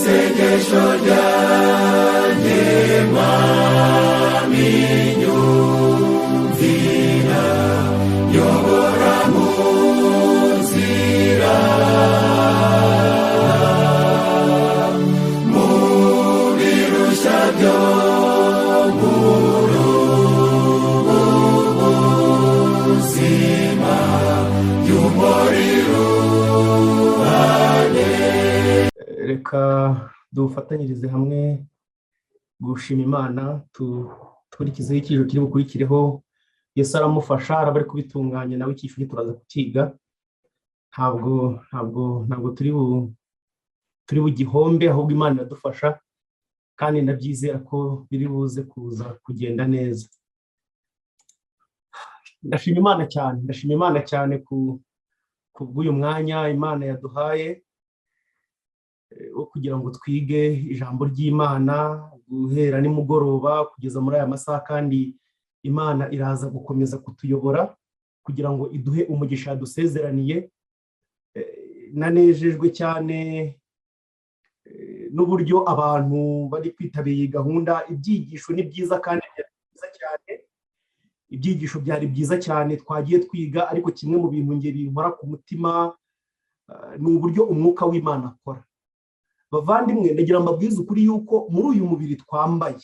isengesho ryanjye mwami nyumvira yobora mu nzira mu birushya byo muri ubu buzima y'umuriro. Reka dufatanyirize hamwe gushima Imana, tukurikizeho icyiciro kiri bukurikireho. Yesu aramufasha, araba ari kubitunganya, nawe icyiciro turaza kukiga. Ntabwo turi bugihombe, ahubwo Imana iradufasha kandi ndabyizera ko biri buze kuza kugenda neza. Ndashima Imana cyane ku bw'uyu mwanya Imana yaduhaye wo kugira ngo twige ijambo ry'Imana guhera nimugoroba kugeza muri aya masaha, kandi Imana iraza gukomeza kutuyobora kugira ngo iduhe umugisha yadusezeraniye. Nanejejwe cyane n'uburyo abantu bari kwitabira iyi gahunda. Ibyigisho ni byiza kandi byiza cyane, ibyigisho byari byiza cyane twagiye twiga, ariko kimwe mu bintu nge binkora ku mutima ni uburyo umwuka w'Imana akora. Bavandimwe, ndagira mbabwize ukuri yuko muri uyu mubiri twambaye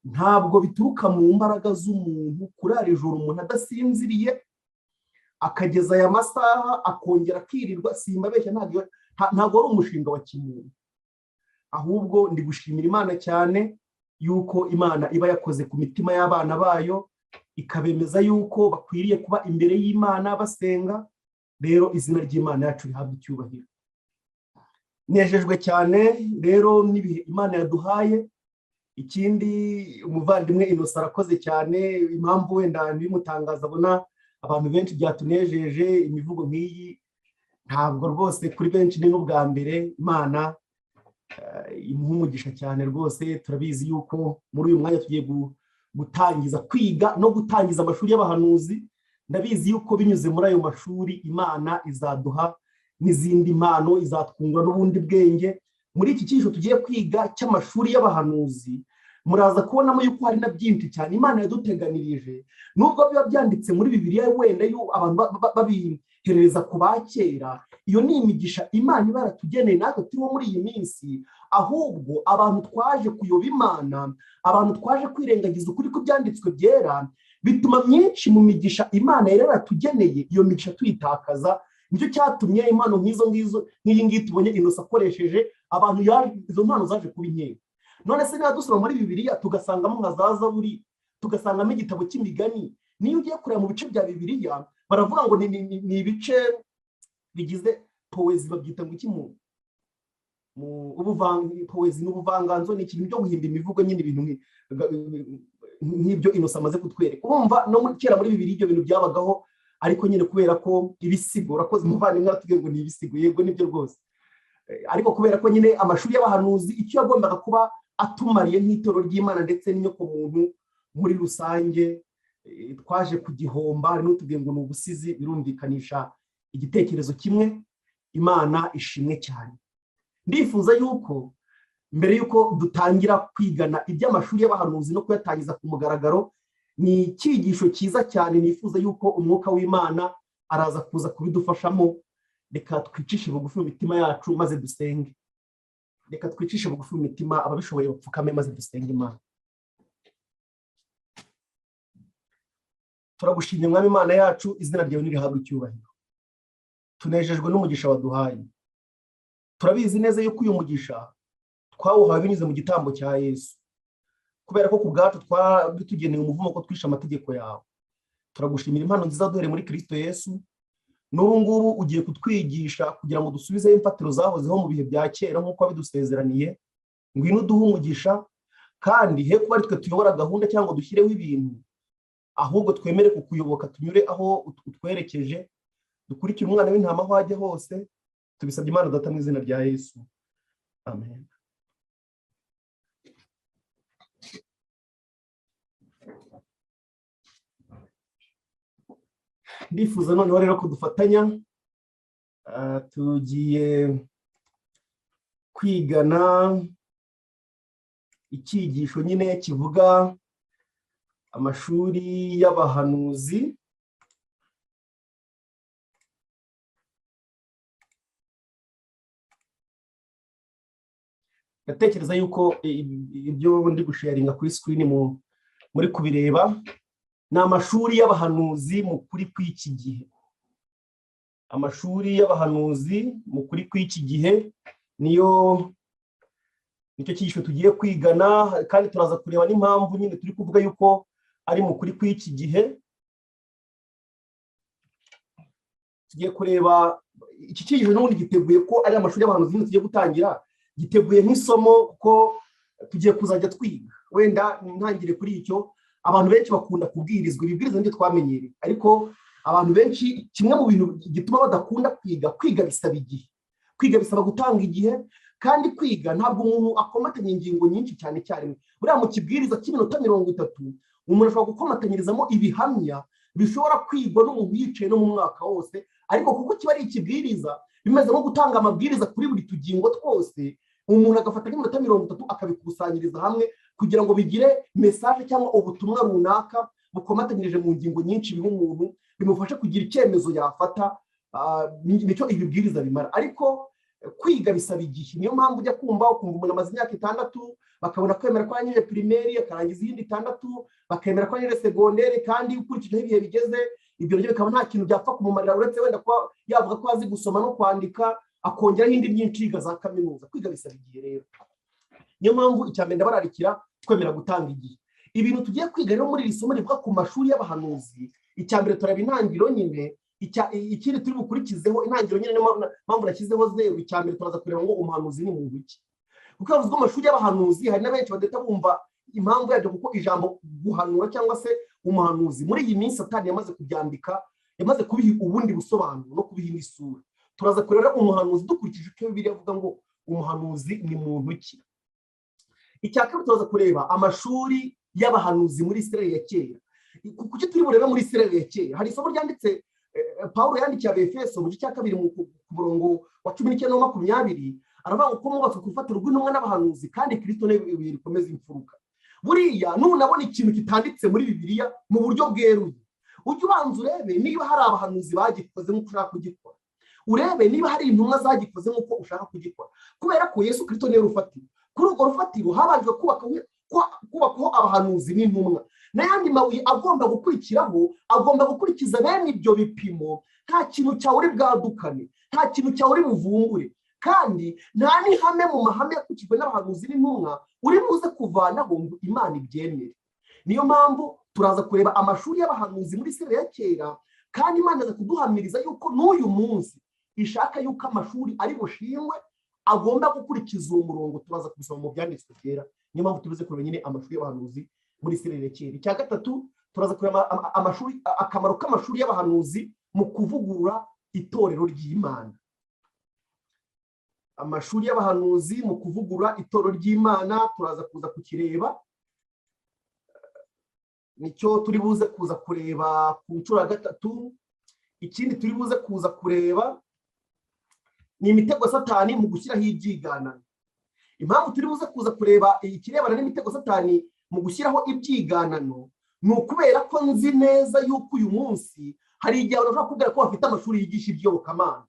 ntabwo bituruka mu mbaraga z'umuntu. Kurara ijoro umuntu adasinziriye akageza aya masaha akongera akirirwa, simbabeshya, ntabwo ari umushinga wa kimuntu, ahubwo ndi gushimira Imana cyane yuko Imana iba yakoze ku mitima y'abana bayo, ikabemeza yuko bakwiriye kuba imbere y'Imana basenga. Rero izina ry'Imana yacu rihabwa icyubahiro. Nejejwe cyane rero n'ibihe Imana yaduhaye. Ikindi, umuvandimwe Innocent arakoze cyane. Impamvu wenda bimutangaza abona abantu benshi byatunejeje imivugo nk'iyi, ntabwo rwose kuri benshi ni n'ubwa mbere. Imana imuha umugisha cyane rwose. Turabizi yuko muri uyu mwanya tugiye gutangiza kwiga no gutangiza amashuri y'abahanuzi. Ndabizi yuko binyuze muri ayo mashuri Imana izaduha n'izindi mpano, izatwungura n'ubundi bwenge. Muri iki cyiciro tugiye kwiga cy'amashuri y'abahanuzi, muraza kubonamo yuko hari na byinshi cyane Imana yaduteganirije, nubwo biba byanditse muri Bibiliya wenda abantu babihereza ku bakera. Iyo ni imigisha Imana iba yaratugeneye natwe turiho muri iyi minsi, ahubwo abantu twaje kuyoba Imana, abantu twaje kwirengagiza ukuri ko byanditswe byera, bituma myinshi mu migisha Imana yari yaratugeneye iyo migisha tuyitakaza. Nicyo cyatumye impano nk'iyi ngiyi tubonye Innocent akoresheje, abantu izo mpano zaje kuba inkera. None se niba dusoma muri Bibiliya tugasangamo nka za Zaburi, tugasangamo igitabo cy'imigani, niyo ugiye kureba mu bice bya Bibiliya baravuga ngo ni ibice bigize poezi, babyita ngo iki mu poezi n'ubuvanganzo, ni ikintu byo guhimba imivugo, nyine ibintu nk'ibyo Innocent amaze kutwereka. Urumva no kera muri Bibiliya ibyo bintu byabagaho, ariko nyine kubera ko ibisigo, urakoze umuvandimwe atubwiye ngo ni ibisigo, yego nibyo rwose, ariko kubera ko nyine amashuri y'abahanuzi icyo yagombaga kuba atumariye nk'itoro ry'Imana ndetse n'inyoko muntu muri rusange, twaje kugihomba. Hari n'utubwiye ngo ni ubusizi, birumvikanisha igitekerezo kimwe. Imana ishimwe cyane. Ndifuza yuko mbere yuko dutangira kwigana iby'amashuri y'abahanuzi no kuyatangiza ku mugaragaro, ni icyigisho cyiza cyane. Nifuza yuko umwuka w'Imana araza kuza kubidufashamo. Reka twicishe bugufi mu mitima yacu maze dusenge. Reka twicishe bugufi mu mitima, ababishoboye bapfukame maze dusenge Imana. Turagushimye Mwami Imana yacu, izina ryawe nirihabwe icyubahiro. Tunejejwe n'umugisha waduhaye. Turabizi neza yuko uyu mugisha twawuhawe binyuze mu gitambo cya Yesu, kubera ko ku bwacu twatugeneye umuvumo ko twishe amategeko yawe. Turagushimira impano nziza duhere muri Kristo Yesu. N'ubu ngubu ugiye kutwigisha kugira ngo dusubizeho imfatiro zahozeho mu bihe bya kera nk'uko wabidusezeraniye. Ngwino uduhe umugisha, kandi he kuba ari twe tuyobora gahunda cyangwa dushyireho ibintu, ahubwo twemere kukuyoboka, tunyure aho utwerekeje, dukurikire umwana w'intama aho ajya hose. Tubisabye Imana Data mu izina rya Yesu, amen. Ndifuza noneho rero ko dufatanya tugiye kwigana icyigisho nyine kivuga amashuri y'abahanuzi. Ndatekereza yuko ibyo ndi gusharinga kuri screen muri kubireba, ni amashuri y'abahanuzi mu kuri kw'iki gihe. Amashuri y'abahanuzi mu kuri kw'iki gihe nicyo cyigisho tugiye kwigana, kandi turaza kureba n'impamvu nyine turi kuvuga yuko ari mu kuri kw'iki gihe. Tugiye kureba iki cyigisho n'ubundi giteguye ko ari amashuri y'abahanuzi nyine tugiye gutangira, giteguye nk'isomo ko tugiye kuzajya twiga. Wenda ntangire kuri icyo, abantu benshi bakunda kubwirizwa, ibibwiriza nibyo twamenyereye, ariko abantu benshi kimwe mu bintu gituma badakunda kwiga bisaba igihe. Kwiga bisaba gutanga igihe, kandi kwiga ntabwo umuntu akomatanya ingingo nyinshi cyane icyarimwe. Buriya mu kibwiriza cy'iminota 30 umuntu ashobora gukomatanyirizamo ibihamya bishobora kwigwa n'umuntu yicaye no mu mwaka wose, ariko kuko kiba ari ikibwiriza bimeze nko gutanga amabwiriza kuri buri tugingo twose, umuntu agafata nk'iminota 30 akabikusanyiriza hamwe kugira ngo bigire message cyangwa ubutumwa runaka bukomatanyirije mu ngingo nyinshi biha umuntu, bimufasha kugira icyemezo yafata. Nicyo ibibwiriza bimara. Ariko kwiga bisaba igihe. Niyo mpamvu ujya kumva umuntu amaze imyaka 6 bakabona kwemera ko yanyije primaire akarangiza iyindi 6, bakemera ko yanyije secondaire, kandi ukurikije ibihe bigeze ibyo ryo bikaba nta kintu byapfa kumumarira uretse wenda ko yavuga ko azi gusoma no kwandika, akongera indi myinshi za kaminuza. Kwiga bisaba igihe rero. Niyo mpamvu icyambere ndabararikira twemera gutanga igihe. Ibintu tugiye kwiga rero muri iri somo rivuga ku mashuri y'abahanuzi, icyambere turaba intangiriro nyine, ikindi turi bukurikizeho intangiriro nyine mpamvu nashyizeho 0. Icyambere turaza kureba ngo umuhanuzi ni muntu ki. Kuko yavuzwe amashuri y'abahanuzi, hari n'abenshi badahita bumva impamvu yabyo, kuko ijambo guhanura cyangwa se umuhanuzi muri iyi minsi Satani yamaze kubyambika, yamaze kubiha ubundi busobanuro no kubiha isura. Turaza kureba umuhanuzi dukurikije icyo Bibiliya avuga ngo umuhanuzi ni muntu ki. Icyakabiri turaza kureba amashuri y'abahanuzi muri Isirayeli ya kera. Kuki turi burebe muri Isirayeli ya kera? Hari isomo ryanditse Pawulo yandikiye Abefeso mu gice cya 2 ku murongo wa 19 na 20, aravuga ngo ko mubatswe ku rufatiro rw'intumwa n'abahanuzi, kandi Kristo niwe ibuye rikomeza imfuruka. Buriya nunabona ikintu kitanditse muri Bibiliya mu buryo bweruye, ujye ubanza urebe niba hari abahanuzi bagikoze nk'uko ushaka kugikora, urebe niba hari intumwa zagikoze nk'uko ushaka kugikora, kubera ko Yesu Kristo niwe rufatiro. Kuri urwo rufatiro habanje kubakaho abahanuzi n'intumwa, n'ayandi mabuye agomba gukurikiraho, agomba gukurikiza bene ibyo bipimo. Nta kintu cyawe uri bwadukane, nta kintu cyawe uri buvumbure, kandi nta n'ihame mu mahame yakurikijwe n'abahanuzi n'intumwa uri buze kuvanaho ngo Imana ibyemere. Niyo mpamvu turaza kureba amashuri y'abahanuzi muri Isirayeli ya kera, kandi Imana iza kuduhamiriza yuko n'uyu munsi ishaka yuko amashuri ari bushingwe agomba gukurikiza uwo murongo. Turaza kubisoma mu byanditswe kera. Niyo mpamvu tubize kureba nyine amashuri y'abahanuzi muri Isirayeli ya kera. Icya gatatu turaza kureba akamaro k'amashuri y'abahanuzi mu kuvugurura itorero ry'Imana. Amashuri y'abahanuzi mu kuvugurura itorero ry'Imana turaza kuza kukireba, nicyo turi buze kuza kureba ku nshuro ya 3. Ikindi turi buze kuza kureba ni imitego Satani mu gushyiraho ibyiganano. Impamvu turi buze kuza kureba ikirebana n'imitego Satani mu gushyiraho ibyiganano ni ukubera ko nzi neza yuko uyu munsi hari igihe abantu bashobora kubwira ko bafite amashuri yigisha iby'iyobokamana,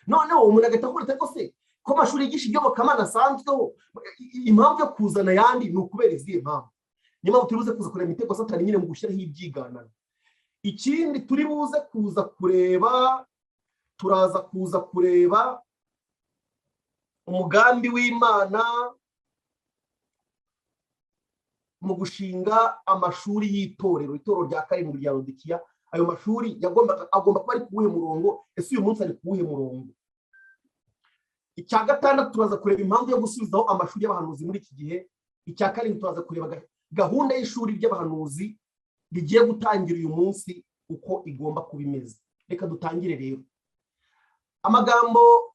noneho umuntu agahita akubwira ati se ko amashuri yigisha iby'iyobokamana asanzweho, impamvu yo kuzana ayandi ni ukubera izihe mpamvu. Niyo mpamvu turi buze kuza kureba imitego Satani nyine mu gushyiraho ibyiganano. Ikindi turi buze kuza kureba, turaza kuza kureba umugambi w'Imana mu gushinga amashuri y'itorero, itorero rya 7 rya Laodikiya. Ayo mashuri agomba kuba ari kuwuhe murongo? Ese uyu munsi ari kuwuhe murongo? Icya gatandatu turaza kureba impamvu yo gusubizaho amashuri y'abahanuzi muri iki gihe. Icya karindwi turaza kureba gahunda y'ishuri ry'abahanuzi rigiye gutangira uyu munsi uko igomba kuba imeze. Reka dutangire rero. Amagambo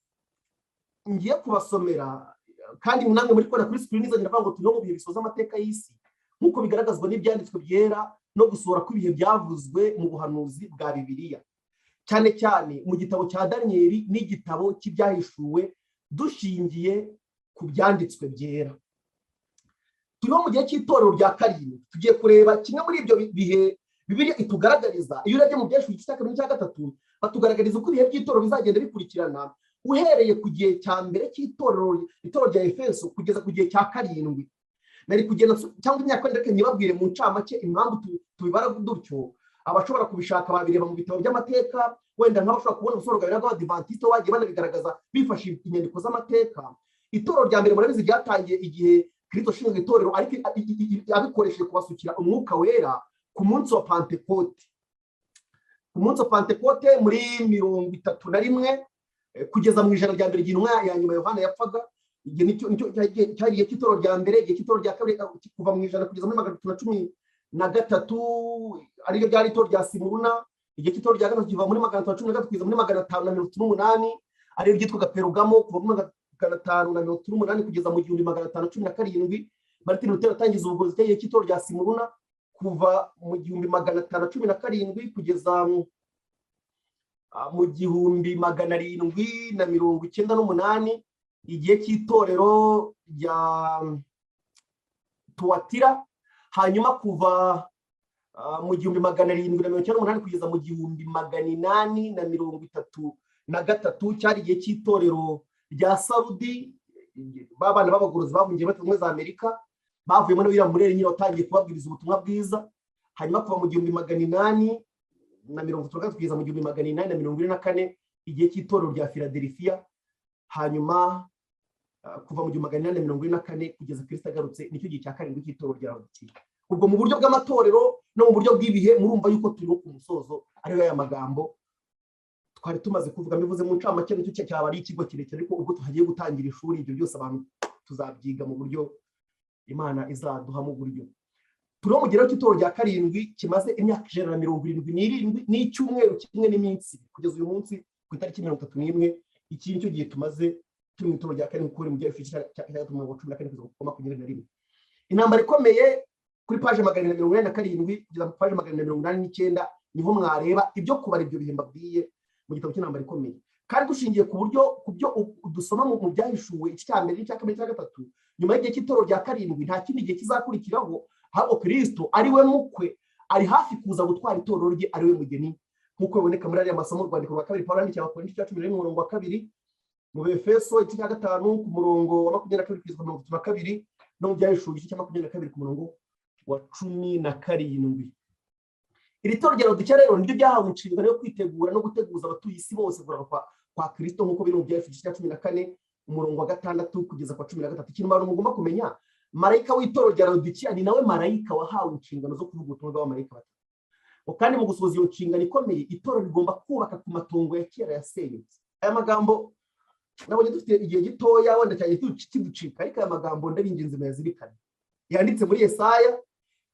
ngiye kubasomera, kandi namwe muri kubona kuri screen izanye ndavuga ngo turi mu bihe bisoza amateka y'isi nk'uko bigaragazwa n'ibyanditswe byera no gusohora kw'ibihe byavuzwe mu buhanuzi bwa Bibiliya, cyane cyane mu gitabo cya Daniyeli n'igitabo cy'ibyahishuwe, dushingiye ku byanditswe byera. Turiho mu gihe cy'itorero rya karindwi, tugiye kureba kimwe muri ibyo bihe Bibiliya itugaragariza. Iyo urebye mu byeshuri cya kabiri n'icya gatatu, batugaragariza uko ibihe by'itorero bizagenda bikurikirana uhereye ku gihe cya mbere cy'itorero, itorero rya Efeso, kugeza ku gihe cya karindwi. Nari kugenda cyangwa imyaka ndeke nyibabwire mu ncamake impamvu tubibara dutyo. Abashobora kubishaka babireba mu bitabo by'amateka, wenda nk'abashobora kubona ubusobanuro bw'Abadivantisite bagiye banabigaragaza bifashishije inyandiko z'amateka. Itorero rya mbere murabizi ryatangiye igihe Kristo ashinzwe itorero, ariko abikoresheje kubasukira umwuka wera ku munsi wa Pentekote. Ku munsi wa Pentekote muri 31 kugeza mu ijana rya mbere ry'intumwa ya nyuma Yohana yapfaga. Igihe cyari igihe cy'itorero rya mbere, igihe cy'itorero rya kabiri kuva mu ijana kugeza muri 313 ariyo ryari itorero rya Simuruna. Igihe cy'itorero rya gatatu kiva muri 313 kugeza muri 538 ariyo ryitwaga Perugamo, kuva muri 538 kugeza mu 1517. Martin Luther atangiza ubugozi cy'igihe cy'itorero rya Simuruna kuva mu 1517 kugeza mu 1798, igihe cy'itorero rya Tuatira. Hanyuma kuva mu 1798 kugeza mu 1833 cyari igihe cy'itorero rya Sarudi. Babana b'abagorozi bahungiye muri Leta za Amerika, bavuye muri William Murray nyine watangiye kubabwiriza ubutumwa bwiza. Hanyuma kuva mu 1830 kugeza mu 1824 igihe cy'itorero rya Philadelphia. Hanyuma kuva mu 1844 kugeza Kristo agarutse, nicyo gihe cya karindwi cy'itorero rya Laodikiya. Ubwo mu buryo bw'amatorero no mu buryo bw'ibihe murumva yuko turi ku musozo ariyo aya magambo twari tumaze kuvuga. Mbivuze mu ncamake, nicyo cyaba ari ikigo kirekire, ariko ubwo tuhagiye gutangira ishuri ibyo byose abantu tuzabyiga mu buryo Imana izaduha mu buryo. Turiho mu gihe cy'itorero rya karindwi kimaze imyaka 177 n'icyumweru kimwe n'iminsi kugeza uyu munsi ku itariki 31. Iki nicyo gihe tumaze turi mu itorero rya karindwi kuri mu gihe cya 14 intambara ikomeye. Kuri page 447 kugeza ku page 489 niho mwareba ibyo kubara ibyo bihe mbabwiye mu gitabo cy'intambara ikomeye. Kandi dushingiye ku byo dusoma mu byahishuwe iki cya mbere n'icya kabiri n'icya gatatu, nyuma y'igihe cy'itorero rya karindwi nta kindi gihe kizakurikiraho, ahubwo Kristo ari we mukwe ari hafi kuza gutwara itorero rye, ari we mugeni, nk'uko biboneka muri ariya masomo urwandiko rwa kabiri Pawulo yandikiye Abakorinto 11 umurongo wa 2, mu Efeso 5 ku murongo wa 22 kugeza 32, no mu byahishuwe igice cya 22 ku murongo wa 17. Iri torero rya Laodikiya rero niryo ryahawe inshingano yo kwitegura no guteguza abatuye isi bose kwa Kristo, nk'uko biri mu byahishuwe igice cya 14 umurongo wa 6 kugeza kwa 13. Ikintu abantu mugomba kumenya, marayika w'itorero rya Laodikiya ni nawe marayika wahawe inshingano zo kuvuga ubutumwa bw'abamarayika batatu. Kandi mu gusohoza iyo nshingano ikomeye, itorero rigomba kubaka ku matongo ya kera yasenyutse. Aya magambo nabonye dufite igihe gitoya wenda cyane kiducika, ariko aya magambo ndabinginze muyazirikane. Yanditse muri Yesaya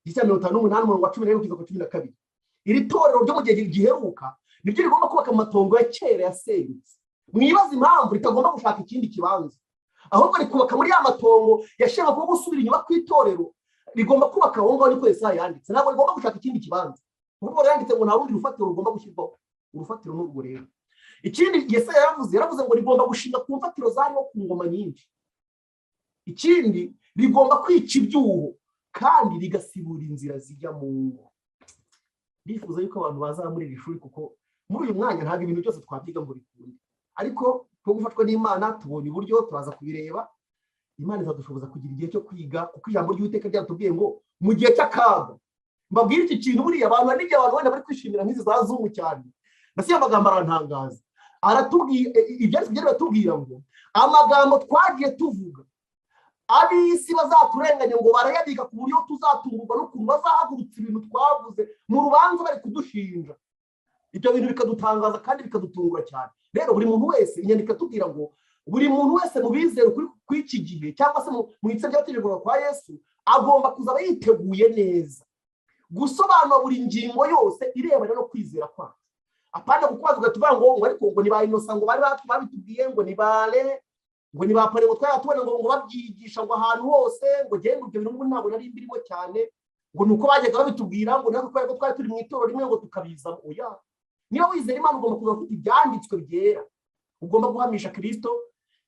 58 umurongo wa 11 kugeza kwa 12. Iri torero ryo mu gihe giheruka nibyo rigomba kubaka mu matongo ya kera yasenyutse. Mwibaza impamvu ritagomba gushaka ikindi kibanza, ahubwo rikubaka muri ya matongo yashaka ko gusubira inyuma ku itorero. Rigomba kubaka aho ngaho, niko Yesaya yanditse. Ntabwo rigomba gushaka ikindi kibanza, kuko yanditse ngo nta rundi rufatiro rugomba gushyirwaho. Urufatiro n'urwo rero. Ikindi Yesaya yaravuze ngo rigomba gushinga ku mfatiro zariho ku ngoma nyinshi. Ikindi rigomba kwica ibyuho kandi rigasibura inzira zijya mu ngo. Bifuza yuko abantu bazaba muri iri shuri, kuko muri uyu mwanya ntabwo ibintu byose twabyiga ngo bikunde, ariko two gufatwa n'Imana tubonye uburyo turaza kubireba. Imana izadushoboza kugira igihe cyo kwiga, kuko ijambo ry'Uwiteka ryatubwiye ngo mu gihe cy'akaga. Mbabwira iki kintu, buriya abantu hari n'igihe abantu wenda bari kwishimira nk'izi za Zoom cyane, nasi amagambo arantangaza. Aratubwiye ibyanditswe byari batubwira ngo amagambo twagiye tuvuga ab'isi bazaturenganya ngo barayabika ku buryo tuzatungurwa n'ukuntu bazahagurutsa ibintu twavuze mu rubanza bari kudushinja. Ibyo bintu bikadutangaza kandi bikadutungura cyane. Rero buri muntu wese, inyandiko atubwira ngo buri muntu wese mu bizera kuri iki gihe cyangwa se mu itsinda ry'abategerejwe kwa Yesu agomba kuzaba yiteguye neza gusobanura buri ngingo yose irebana no kwizera kwacu. Apana kukwazwa tuvuga ngo ariko ngo ni ba Innocent ngo bari babitubwiye ngo ni bale ngo ni ba Pare ngo twatubona ngo babyigisha ngo ahantu hose ngo gende ibyo bintu ntabwo nari mbirimo cyane, ngo nuko bajyaga babitubwira ngo natwe twari twari turi mu itorero rimwe ngo tukabiza. Oya, niba wizera Imana ugomba kuba ufite ibyanditswe byera, ugomba guhamisha Kristo.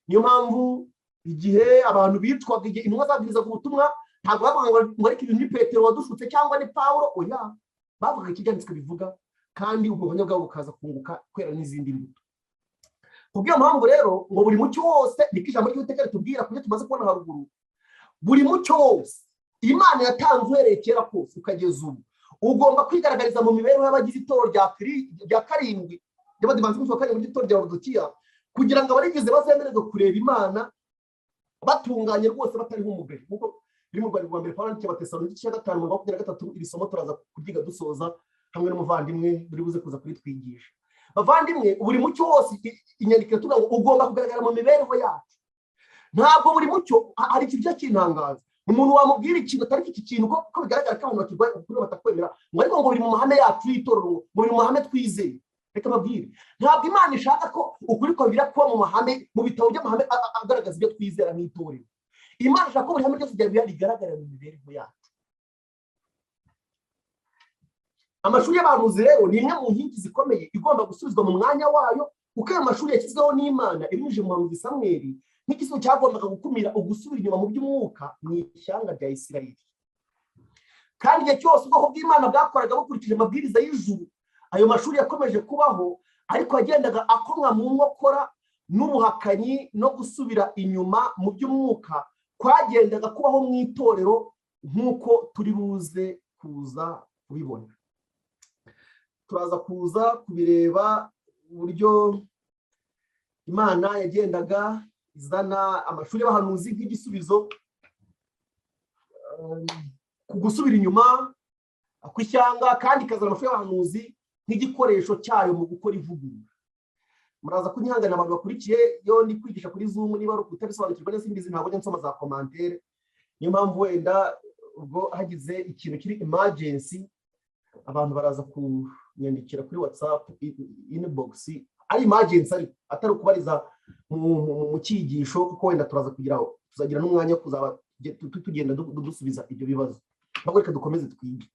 Niyo mpamvu igihe abantu bitwaga, igihe intumwa zabwirizaga ubutumwa, ntabwo bavuga ngo ariko ibintu ni Petero wadushutse cyangwa ni Pawulo, oya, bavuga ikibyanditswe bivuga, kandi ubwo buhamya bwabo bukaza kunguka kwera n'izindi mbuto. Kubw'iyo mpamvu rero ngo buri mucyo wose, niko ijambo ry'Uwiteka ritubwira kubyo tumaze kubona haruguru, buri mucyo wose Imana yatanze uhereye kera kose ukageza ubu, ugomba kwigaragariza mu mibereho y'abagize itorero rya karindwi ry'Abadivantisiti wa karindwi ry'itorero rya Laodikiya, kugira ngo abarigize bazemererwe kureba Imana batunganye rwose batariho umugayo, kuko biri mu rwandiko rwa mbere Pawulo yandikiye Abatesalonike 5:23, iri somo turaza kuryiga dusoza hamwe n'umuvandimwe buri buze kuza kuritwigisha. Bavandimwe, buri mucyo wose inyandiko ituvuga ngo ugomba kugaragara mu mibereho yacu. Ntabwo buri mucyo hari ikintu cy'intangaza, umuntu wamubwira ikintu atari iki kintu ko bigaragara ko abantu bakirwaye ukuri batakwemera, ngo ariko ngo biri mu mahame yacu y'itorero, ngo biri mu mahame twizeye. Reka babwire, ntabwo Imana ishaka ko ukuri kwabira kuba mu mahame, mu bitabo by'amahame agaragaza ibyo twizera nk'itorero. Imana ishaka ko buri hame ryose rigaragara mu mibereho yacu. Amashuri y'abahanuzi rero ni imwe mu nkingi zikomeye igomba gusubizwa mu mwanya wayo, kuko ayo mashuri yashyizweho n'Imana ibinyujije mu muhanuzi Samweli nk'igisubizo cyagombaga gukumira ugusubira inyuma mu by'umwuka mu ishyanga rya Isirayeli. Kandi igihe cyose ubwoko bw'Imana bwakoraga bukurikije amabwiriza y'ijuru, ayo mashuri yakomeje kubaho, ariko yagendaga akomwa mu nkokora n'ubuhakanyi no gusubira inyuma mu by'umwuka kwagendaga kubaho mu itorero, nk'uko turi buze kuza kubibona. Turaza kuza kubireba uburyo Imana yagendaga izana amashuri y'abahanuzi nk'igisubizo ku gusubira inyuma kw'ishyanga, kandi ikazana amashuri y'abahanuzi nk'igikoresho cyayo mu gukora ivugurura. Muraza kunyihangana abantu bakurikiye, iyo ndi kwigisha kuri Zoom niba ari ukutabisobanukirwa neza simbizi, ntabwo njya nsoma za commentaire, niyo mpamvu wenda ubwo hagize ikintu kiri emergency abantu baraza kunyandikira kuri WhatsApp inbox, ari emergency ariko atari ukubariza mu cyigisho, kuko wenda tuzagira n'umwanya wo kuzaba tugenda dusubiza ibyo bibazo. Ntabwo reka dukomeze twige.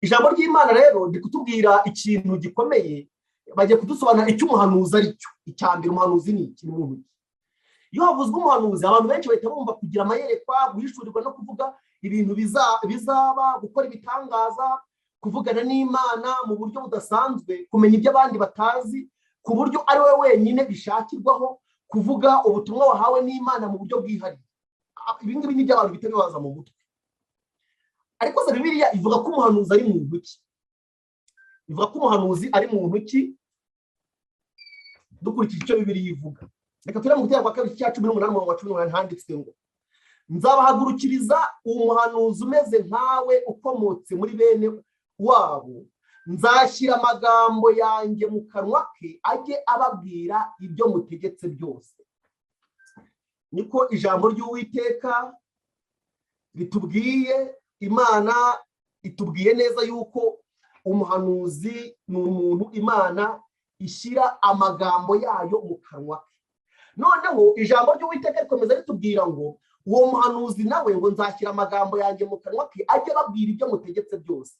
Ijambo ry'Imana rero rikutubwira ikintu gikomeye, bagiye kudusobanura icyo umuhanuzi ari cyo. Icyambere, umuhanuzi ni iki? Muntu. Iyo havuzwe umuhanuzi, abantu benshi bahita bumva kugira amayerekwa, guhishurirwa no kuvuga ibintu bizaba, gukora ibitangaza, kuvugana n'Imana mu buryo budasanzwe, kumenya ibyo abandi batazi, ku buryo ari we wenyine bishakirwaho, kuvuga ubutumwa wahawe n'Imana mu buryo bwihariye. Ibi ngibi ni byo abantu bita bibaza mu mutwe. Ariko se Bibiliya ivuga ko umuhanuzi ari muntu ki? Ivuga ko umuhanuzi ari muntu ki? Dukurikije icyo Bibiliya ivuga. Reka turebe mu Gutera kwa kabiri cya 18:18 handitswe ngo, nzabahagurukiriza umuhanuzi umeze nkawe ukomotse muri bene wabo, nzashyira amagambo yanjye mu kanwa ke, ajye ababwira ibyo mutegetse byose. Niko ijambo ry'Uwiteka ritubwiye. Imana itubwiye neza yuko umuhanuzi ni umuntu Imana ishyira amagambo yayo mu kanwa ke. Noneho ijambo ry'Uwiteka rikomeza ritubwira ngo uwo muhanuzi nawe ngo nzashyira amagambo yanjye mu kanwa ke, ajye ababwira ibyo mutegetse byose.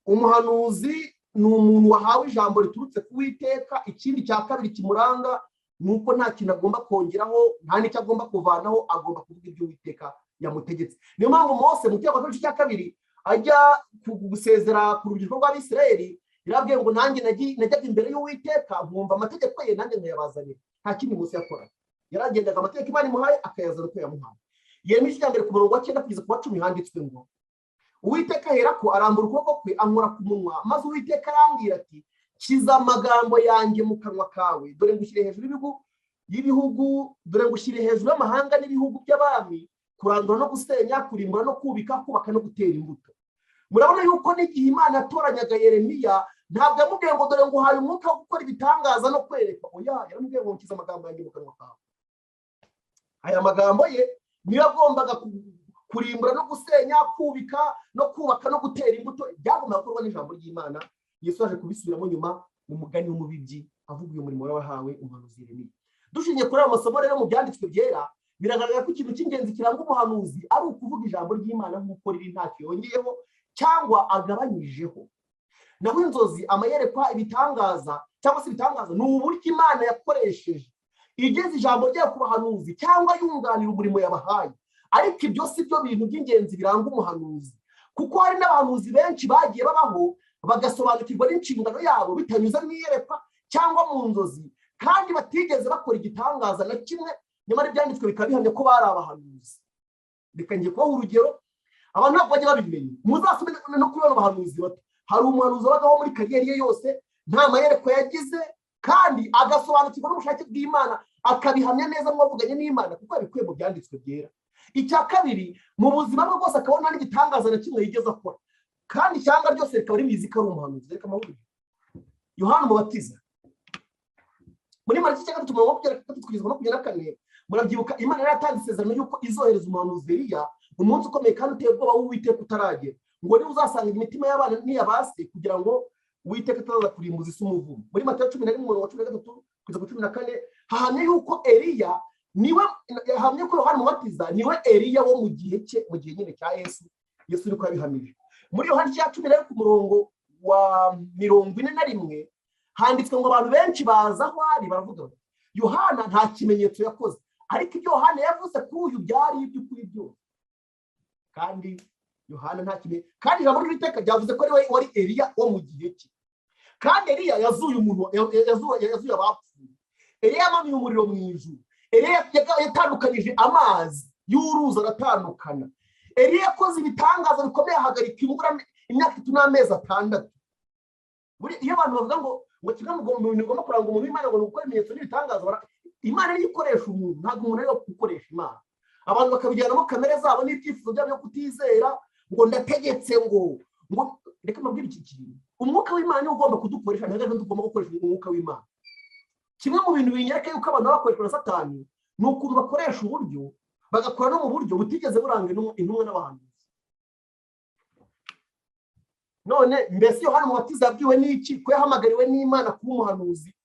Umuhanuzi ni umuntu wahawe ijambo riturutse ku Uwiteka. Ikindi cya kabiri kimuranga nuko nta kintu agomba kongeraho, nta n'icyo agomba kuvanaho, agomba kuvuga ibyo Uwiteka yamutegetse. Niyo mpamvu Mose mu Gitabo cya kabiri ajya gusezera ku rubyiruko rw'Abisirayeli, yarabwiye ngo nanjye najyaga imbere y'Uwiteka nkumva amategeko ye, nanjye nkayabazanira. Nta kindi Mose yakora, yaragendaga amategeko Imana imuhaye akayazana uko yamuhaye. Yeremiya 1 ku murongo wa 9 kugeza ku wa 10 handitswe ngo, Uwiteka aherako arambura ukuboko kwe ankora ku munwa, maze Uwiteka arambwira ati, kiza amagambo yanjye mu kanwa kawe, dore ngushyire hejuru y'ibihugu, dore ngushyire hejuru y'amahanga n'ibihugu by'abami, kurandura no gusenya, kurimbura no kubika, kubaka no gutera imbuto. Murabona yuko n'igihe Imana yatoranyaga Yeremiya, ntabwo yamubwiye ngo dore nguhaye umwuka wo gukora ibitangaza no kwereka, oya, yaramubwiye ngo nkiza amagambo yanjye mu kanwa kawe. Aya magambo ye niyo agombaga kurimbura no gusenya, kubika no kubaka no gutera imbuto, byagombaga gukorwa n'ijambo ry'Imana. Yesu yaje kubisubiramo nyuma mu mugani w'umubibyi, avuga uyu murimo wahawe umuhanuzi Yeremiya. Dushingiye kuri aya masomo rero mu byanditswe byera, biragaragara ko ikintu cy'ingenzi kiranga umuhanuzi ari ukuvuga ijambo ry'Imana nk'uko riri, ntacyo yongeyeho cyangwa agabanyijeho. naho inzozi, amayerekwa, ibitangaza cyangwa se ibitangaza ni uburyo Imana yakoresheje igeze ijambo ryayo ku bahanuzi cyangwa yunganira umurimo yabahaye. Ariko ibyo si byo bintu by'ingenzi biranga umuhanuzi, kuko hari n'abahanuzi benshi bagiye babaho bagasobanukirwa n'inshingano yabo bitanyuze mu iyerekwa cyangwa mu nzozi, kandi batigeze bakora igitangaza na kimwe, nyamara ibyanditswe bikaba bihamya ko bari abahanuzi. Reka ngiye kubaha urugero, abantu ntabwo bajya babimenya. Muzasome no kubona abahanuzi bato. Hari umuhanuzi wabagaho muri kariyeri ye yose nta mayerekwa yagize, kandi agasobanukirwa n'ubushake bw'Imana, akabihamya neza mwavuganye n'Imana kuko yabikuye mu byanditswe byera. Icya kabiri, mu buzima bwe bwose akabona n'igitangaza na kimwe yigeze akora, kandi ishyanga ryose rikaba ribizi ko ari umuhanuzi. Reka amahoro. Yohana Umubatiza muri Mariko igice cya 3 kugeza 24, murabyibuka Imana yari yatanze isezerano y'uko izohereza umuhanuzi Eliya umunsi ukomeye kandi uteye ubwoba w'Uwiteka utaragera, ngo niba uzasanga imitima y'abana n'iyabase kugira ngo Uwiteka atazaza kurimbuza isi umuvumo. Muri Matayo 11:13 kugeza 14 hahamya yuko Eliya niwe, hahamya ko Yohana Umubatiza niwe Eliya wo mu gihe cye, mu gihe nyine cya Yesu. Yesu niko yabihamije. Muri Yohana 10 ku murongo wa 41 handitswe ngo abantu benshi baza aho ari baravuga bati Yohana nta kimenyetso yakoze, ariko ibyo Yohana yavuze kuri uyu byari iby'ukuri byose. Kandi Yohana nta kimenyetso, kandi ijambo ry'Uwiteka ryavuze ko ari wari Eliya wo mu gihe cye. Kandi Eliya yazuye umuntu, yazuye abapfuye. Eliya yamanuye umuriro mu ijuru. Eliya yatandukanije amazi y'uruzi aratandukana. Eliya yakoze ibitangaza bikomeye, ahagarika imvura imyaka 3 n'amezi 6. Iyo abantu bavuga ngo kimwe mu bintu bigomba kuranga umuntu w'Imana ngo ni gukora ibimenyetso n'ibitangaza, Imana niyo ikoresha umuntu, ntabwo umuntu ari gukoresha Imana. Abantu bakabijyanamo kamere zabo n'ibyifuzo byabo byo kutizera, ngo ndategetse ngo reka mbabwire iki kintu. Umwuka w'Imana niwo ugomba kudukoresha, ntabwo tugomba gukoresha umwuka w'Imana. Kimwe mu bintu binyereka yuko abantu bakoreshwa na Satani ni ukuntu bakoresha uburyo, bagakora no mu buryo butigeze buranga intumwa n'abahanuzi. None mbese Yohana Umubatiza yabwiwe n'iki ko yahamagariwe n'Imana kuba umuhanuzi?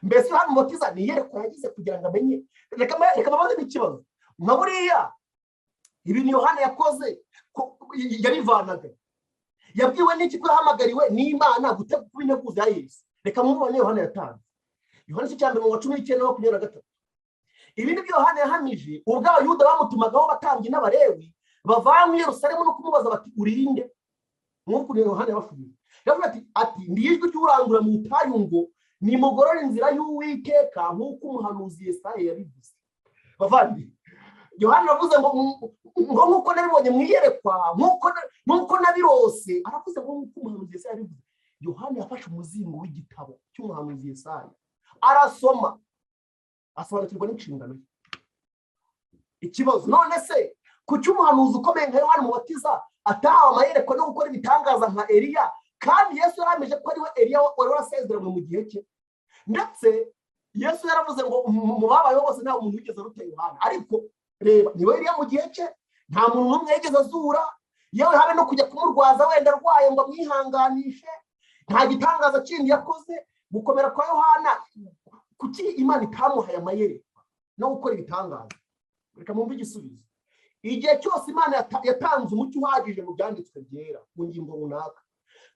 Mbese Yohana Umubatiza ni iyerekwa yagize kugira ngo amenye? Reka babaze n'ikibazo. Nka buriya ibintu Yohana yakoze yarivanaga, yabwiwe n'iki ko yahamagariwe n'Imana gutegura integuza ya Yesu? Reka mubone Yohana yatanze. Yohana 19:29-23. Ibi ni byo Yohana yahamije ubwo Abayuda bamutumagaho batambye n'Abalewi bava mu Yerusalemu no kumubaza bati urinde. Nk'uko Yohana yabafumye yavuga ati ndi ijwi ry'urangura mu butayu ngo nimugorore inzira y'Uwiteka nk'uko umuhanuzi Yesaya yabivuze. Bavandi, Yohana yavuze ngo nk'uko nabibonye mu iyerekwa, nk'uko nabirose, aravuze ngo nk'uko umuhanuzi Yesaya yabivuze. Yohana yafashe umuzingo w'igitabo cy'umuhanuzi Yesaya arasoma, asobanukirwa n'inshingano ye. Ikibazo none se ku cy'umuhanuzi ukomeye nka Yohana Umubatiza atahawe amayerekwa no gukora ibitangaza nka Eliya, kandi Yesu yarameje ko ari we Eliya wari warasezeranywe mu gihe cye. Ndetse Yesu yaravuze ngo mu babayeho bose nta muntu wigeze aruta Yohana, ariko reba niwe Eliya mu gihe cye, nta muntu n'umwe yigeze azura, yewe habe no kujya kumurwaza wenda arwaye ngo amwihanganishe. Nta gitangaza kindi yakoze. Gukomera kwa Yohana, kuki Imana itamuhaye amayerekwa no gukora ibitangaza? Reka mwumve igisubizo. Igihe cyose Imana yatanze umucyo uhagije mu byanditswe byera mu ngingo runaka,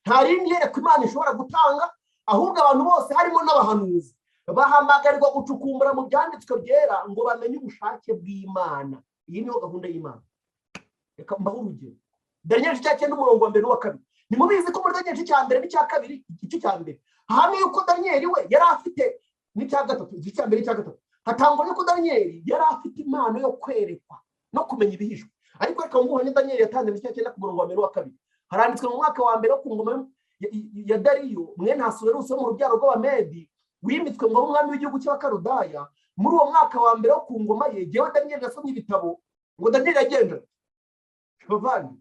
nta rindi yerekwa Imana ishobora gutanga, ahubwo abantu bose harimo n'abahanuzi bahamagarirwa gucukumbura mu byanditswe byera ngo bamenye ubushake bw'Imana. Iyi niyo gahunda y'Imana. Reka mbaho urugero. Daniel 9:1-2. Nimubizi ko muri Daniel 1:2 igice cya mbere hamwe yuko Daniel we yari afite n'icya gatatu, igice cya mbere n'icya gatatu hatangwa yuko Daniel yari afite impano yo kwerekwa no kumenya ibihishwe. Ariko reka nguhanye Daniel yatanze mu 9:1-2. Haranditswe mu mwaka wa mbere wo ku ngoma ya Dariyo mwene Ahasuwerusi wo mu rubyaro rw'Abamedi, wimitswe ngo umwami w'igihugu cy'Abakarudaya. Muri uwo mwaka wa mbere wo ku ngoma ye, jewe Daniel nasomye ibitabo ngo Daniel yagenda bavandi.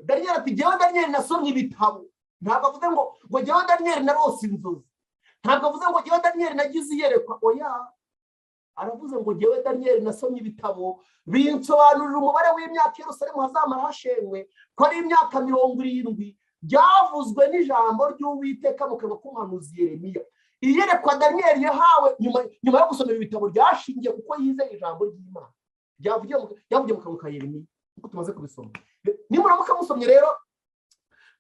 Daniel ati jewe Daniel nasomye ibitabo. Ntabwo avuze ngo jewe Daniel narose inzozi, ntabwo avuze ngo jewe Daniel nagize iyerekwa. Oya, aravuze ngo jewe Daniel nasomye ibitabo binsobanurira umubare w'imyaka Yerusalemu hazamara hashenwe ko ari imyaka 70 byavuzwe n'ijambo ry'Uwiteka mu kanwa k'umuhanuzi Yeremiya. Iyerekwa Daniel yahawe nyuma yo gusoma ibitabo ryashingiye kuko yizeye ijambo ry'Imana byavugiye mu kanwa ka Yeremiya, kuko tumaze kubisoma. Nimuramuka musomye rero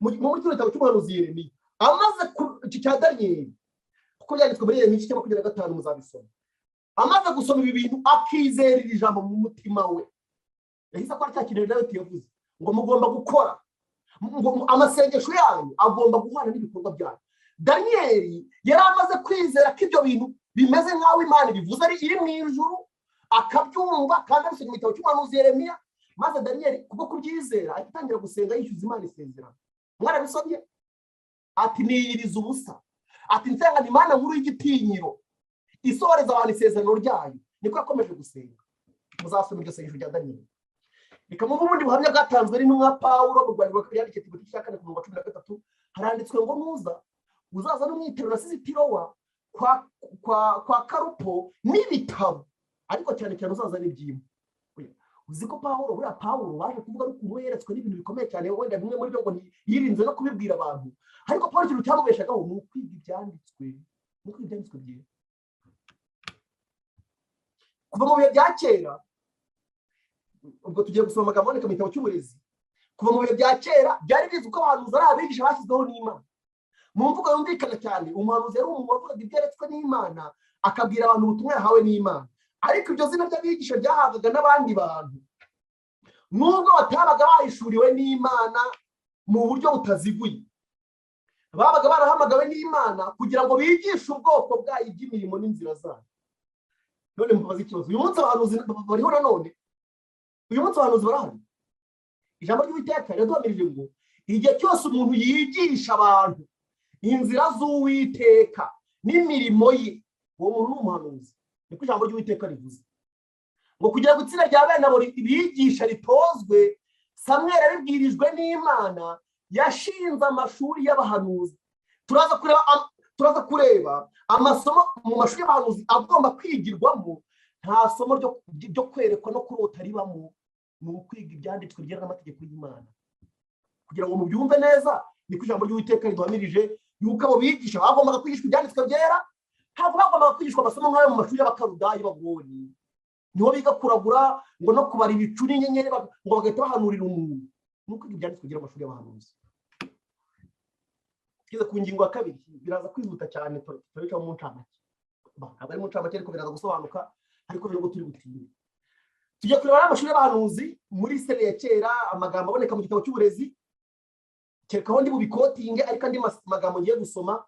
mu gitabo cy'umuhanuzi Yeremiya amaze iki cya Daniyeli kuko byanditswe muri Yeremiya 25 muzabisoma. Amaze gusoma ibi bintu akizera iri jambo mu mutima we, yahise akora cya kintu nawe yavuze ngo mugomba gukora, amasengesho yanyu agomba guhana n'ibikorwa byanyu. Daniyeli yari amaze kwizera ko ibyo bintu bimeze nk'aho Imana bivuze ari iri mu ijuru, akabyumva kandi abisomye mu gitabo cy'umuhanuzi Yeremiya. Maze Daniyeli kubwo kubyizera atangira gusenga yishyuza Imana isezerano. Mwarabisomye ati niyiriza ubusa, ati nsenga Imana nkuru y'igitinyiro isohoreza abantu isezerano ryayo. Niko yakomeje gusenga. Muzasoma iryo sengesho rya Daniyeli. Reka mu bundi buhamya bwatanzwe n'intumwa Pawulo mu Rwanda rwa yandikiye Timoteyo cya 4:13 haranditswe ngo nuza uzaza n'umwitero nasize Tirowa kwa Karupo n'ibitabo, ariko cyane cyane uzaza n'ibyimwe. Uzi ko Pawulo baje kuvuga ari ukuntu yeretswe n'ibintu bikomeye cyane, wenda bimwe muri byo ngo yirinze no kubibwira abantu, ariko Pawulo ikintu cyamubeshagaho ni ukwiga ibyanditswe bye. Kuva mu bihe bya kera, ubwo tugiye gusoma amagambo aboneka mu gitabo cy'uburezi, kuva mu bihe bya kera byari bizwi ko abahanuzi ari abigisha bashyizweho n'Imana. Mu mvugo yumvikana cyane, umuhanuzi yari umuntu wavugaga ibyeretswe n'Imana akabwira abantu ubutumwa yahawe n'Imana. Ariko iryo zina ry'abigisha ryahabwaga n'abandi bantu nubwo batabaga bahishuriwe n'Imana mu buryo butaziguye, babaga barahamagawe n'Imana kugira ngo bigishe ubwoko bwayo iby'imirimo n'inzira zayo. None mubaza ikibazo, uyu munsi abahanuzi bariho nanone? Uyu munsi abahanuzi barahari? Ijambo ry'Uwiteka riraduhamirije ngo igihe cyose umuntu yigisha abantu inzira z'Uwiteka n'imirimo ye, uwo muntu ni umuhanuzi. Niko ijambo ry'Uwiteka rivuze ngo kugira ngo itsinda rya bene abo bigisha ritozwe, Samweli abibwirijwe n'Imana yashinze amashuri y'abahanuzi. Turaza kureba amasomo mu mashuri y'abahanuzi agomba kwigirwamo. Nta somo ryo kwerekwa no kurota ribamo, ni ukwiga ibyanditswe bigena n'amategeko y'Imana kugira ngo mubyumve neza. Niko ijambo ry'Uwiteka riduhamirije yuko abo bigisha bagombaga kwigishwa ibyanditswe byera, ntabwo bagombaga kwigishwa amasomo nk'ayo mu mashuri y'Abakarudayi b'Abagori, niho biga kuragura ngo no kubara ibicu n'inyenyeri ngo bagahita bahanurira umuntu. Ni ukwiga ibyanditswe byera mu mashuri y'abahanuzi. Tugeze ku ngingo ya kabiri, biraza kwihuta cyane, turabicaho mu ncamake. Ntabwo ari mu ncamake ariko biraza gusobanuka, ariko biri ngo turi butinde. Tugiye kureba amashuri y'abahanuzi muri seri ya kera, amagambo aboneka mu gitabo cy'uburezi, kerekaho ndi bubikotinge, ariko andi magambo ngiye gusoma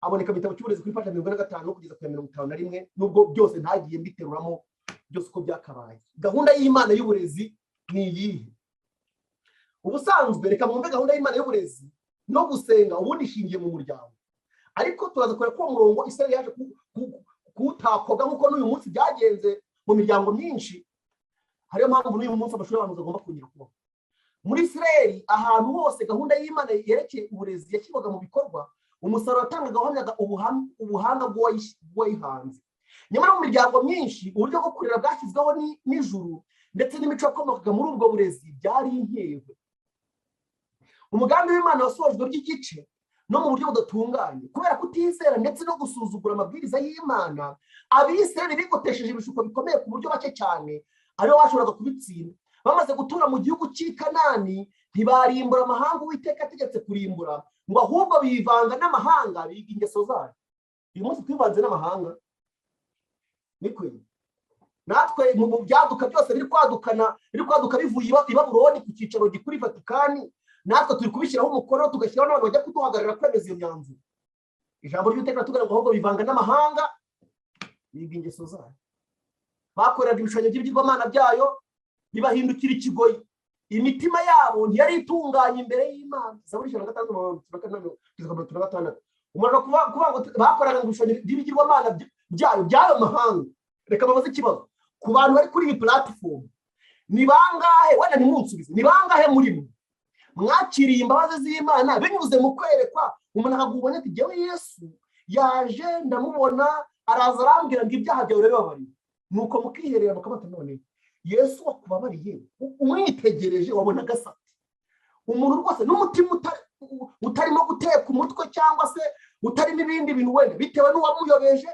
aboneka mu gitabo cy'uburezi kuri paji 45 kugeza ku 51, nubwo byose ntagiye mbiteruramo byose uko byakabaye. Gahunda y'Imana y'uburezi ni iyihe? Ubusanzwe reka mwumve gahunda y'Imana y'uburezi no gusenga ubundi ishingiye mu muryango, ariko turaza kureba ko umurongo Isirayeli yaje kutakoga nk'uko n'uyu munsi byagenze mu miryango myinshi. Hariyo mpamvu n'uyu munsi amashuri y'abahanuzi agomba kongera kubaho muri Isirayeli. Ahantu hose gahunda y'Imana yerekeye uburezi yashyirwaga mu bikorwa, umusaruro watangaga wahamyaga ubuhanga bw'uwayihanze. Nyamara mu miryango myinshi uburyo bwo kurera bwashyizweho n'ijuru, ndetse n'imico yakomokaga muri ubwo burezi byari intego. Umugambi w'Imana wasojwe by'igice no mu buryo budatunganye kubera kutizera ndetse no gusuzugura amabwiriza y'Imana. Abisirayeli bigotesheje ibishuko bikomeye ku buryo bake cyane aribo bashoboraga kubitsinda. Bamaze gutura mu gihugu cy'i Kanani, ntibarimbura amahanga Uwiteka ategetse kurimbura, ngo ahubwo bivanga n'amahanga, biga ingeso zayo. Uyu munsi twivanze n'amahanga, niko natwe mu byaduka byose biri kwaduka bivuye i Babuloni ku cyicaro gikuru i Vatikani, natwe turi kubishyiraho umukono tugashyiraho n'abantu bajya kuduhagarara kwemeza iyo myanzuro. Ijambo ry'Uwiteka ritubwira ngo ahubwo bivanga n'amahanga, biga ingeso zayo. Bakoreraga ibishushanyo by'ibigirwamana byayo, bibahindukira ikigoyi. Imitima yabo ntiyari itunganye imbere y'Imana. Zaburi 6:5-6. Umuntu kuvuga ngo bakoraga ibishushanyo by'ibigirwamana by'ayo mahanga. Reka babaze ikibazo ku bantu bari kuri iyi platform, ni bangahe, wenda ntimunsubize, ni bangahe muri mwe mwakiriye imbabazi z'Imana binyuze mu kwerekwa? Umuntu akagubona ati jyewe Yesu yaje ndamubona, araza arambwira ngo ibyaha byawe urabibabariye, nuko mukiherera mukabata. None Yesu wakubabariye, umwitegereje wabona gasate. Umuntu rwose n'umutima utarimo guteka umutwe cyangwa se utarimo ibindi bintu, wenda bitewe n'uwamuyobeje,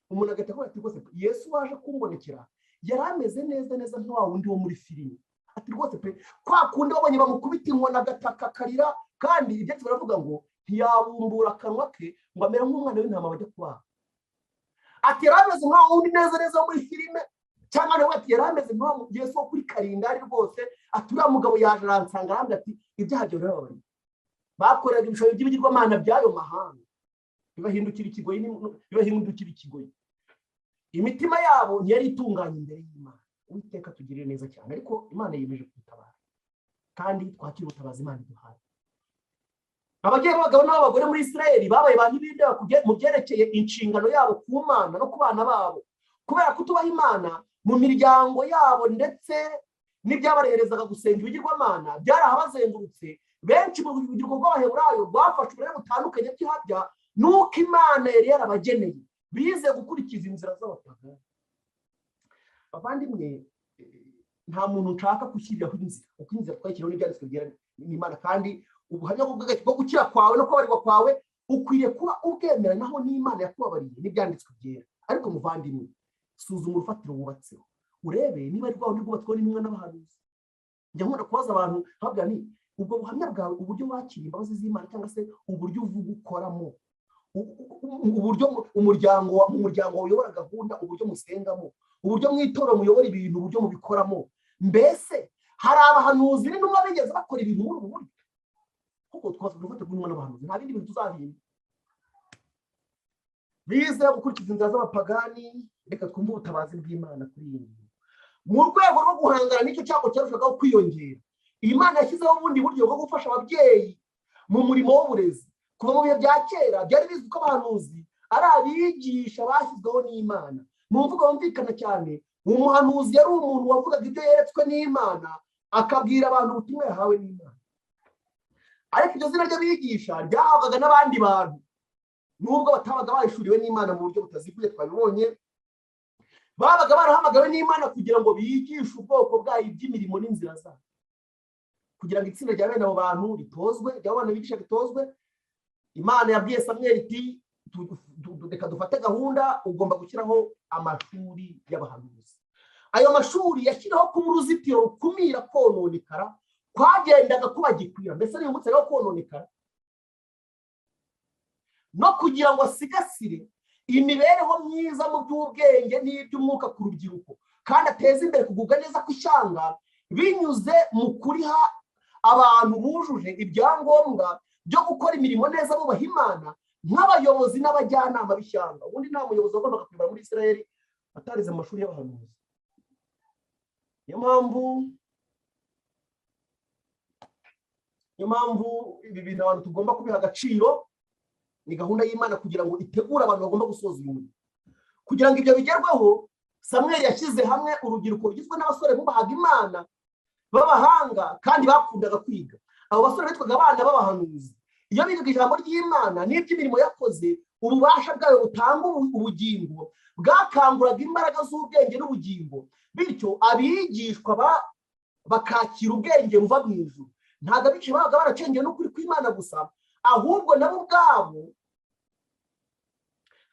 umuntu agahita ati rwose Yesu waje kumbonekera yari ameze neza nka wa wundi wo muri filime. Ati rwose pe, kwa kundi wabonye bamukubita inkoni agataka akarira, kandi ibyatsi baravuga ngo ntiyabumbura akanwa ke ngo amere nk'umwana w'intama bajya kubaha. Ati yari ameze nk'aho undi neza neza muri filime, cyangwa nawe ati yari ameze nk'aho Yesu wo kuri Karindari rwose. Ati uriya mugabo yaje aransanga arambwira ati ibyaha byawe urababariwe. Bakoreraga ibishushanyo by'ibigirwamana by'ayo mahanga, bibahindukira ikigoyi. Imitima yabo ntiyari itunganye imbere y'Imana. Uwiteka tugirire neza cyane, ariko Imana yiyemeje kudutabara kandi twakira ubutabazi Imana iduhaye. Ababyeyi b'abagabo n'abagore muri Isirayeli babaye abantu b'indeba mu byerekeye inshingano yabo ku Mana no ku bana babo, kubera kutubaha Imana mu miryango yabo ndetse n'ibyabareherezaga gusenga ibigirwamana byarahabazengurutse. Benshi mu rubyiruko rw'Abaheburayo rwafashe uburere butandukanye bw'ihabya n'uko Imana yari yarabageneye, bize gukurikiza inzira z'abapagani. Abandimwe, nta muntu nshaka gushyiriraho inzira, kuko inzira twayishyiraho n'ibyanditswe byera n'Imana, kandi ubuhamya bwo gukira kwawe no kubabarirwa kwawe ukwiriye kuba ubwemera naho n'Imana yakubabariye n'ibyanditswe byera. Ariko muvandimwe, suzuma urufatiro wubatseho, urebe niba ari rwawe rwubatsweho n'intumwa n'abahanuzi. Njya nkunda kubaza abantu nkabwira nti ubwo buhamya bwawe, uburyo wakira imbabazi z'Imana cyangwa se uburyo uvuga ukoramo, uburyo mu muryango uyobora gahunda, uburyo musengamo, uburyo mw'itorero muyobora ibintu, uburyo mubikoramo, mbese hari abahanuzi n'intumwa bigeze bakora ibintu muri ubu buryo? Kuko twavuga urufatiro rw'intumwa n'abahanuzi, nta bindi bintu tuzahimba. Bize gukurikiza inzira z'abapagani. Reka twumve ubutabazi bw'Imana kuri iyi ngingo. Mu rwego rwo guhangana n'icyo cyago cyarushagaho kwiyongera, Imana yashyizeho ubundi buryo bwo gufasha ababyeyi mu murimo w'uburezi. Kuva mu bihe bya kera byari bizwi ko abahanuzi ari abigisha bashyizweho n'Imana. Mu mvugo yumvikana cyane, umuhanuzi yari umuntu wavugaga ibyo yeretswe n'Imana, akabwira abantu ubutumwa yahawe n'Imana. Ariko iryo zina ry'abigisha ryahabwaga n'abandi bantu, nubwo batabaga bahishuriwe n'Imana mu buryo butaziguye. Twabibonye, babaga barahamagawe n'Imana kugira ngo bigishe ubwoko bwayo iby'imirimo n'inzira zayo, kugira ngo itsinda rya bene abo bantu ritozwe, ry'abana bigisha ritozwe. Imana yabwiye Samweli iti reka dufate gahunda, ugomba gushyiraho amashuri y'abahanuzi. Ayo mashuri yashyiraho kuba uruzitiro rukumira kononekara kwagendaga kubagikwira, mbese n'imutse rero kononekara, no kugira ngo asigasire imibereho myiza mu by'ubwenge n'iby'umwuka ku rubyiruko, kandi ateze imbere kugubwa neza kw'ishyanga binyuze mu kuriha abantu bujuje ibyangombwa byo gukora imirimo neza bubaha Imana nk'abayobozi n'abajyanama b'ishyanga. Ubundi nta muyobozi wagombaga kuyobora muri Isirayeli atarize mu mashuri y'abahanuzi. Niyo mpamvu ibi bintu abantu tugomba kubiha agaciro. Ni gahunda y'Imana kugira ngo itegure abantu bagomba gusoza uyu murimo. Kugira ngo ibyo bigerweho, Samweli yashyize hamwe urubyiruko rugizwe n'abasore bubahaga Imana b'abahanga kandi bakundaga kwiga. Abo basore bitwaga abana b'abahanuzi. Iyo bigaga ijambo ry'Imana n'iby'imirimo yakoze, ububasha bwayo butanga ubugingo bwakanguraga imbaraga z'ubwenge n'ubugingo, bityo abigishwa bakakira ubwenge buva mu ijuru. Ntabwo abigisha babaga baracengewe n'ukuri kw'Imana gusa, ahubwo nabo ubwabo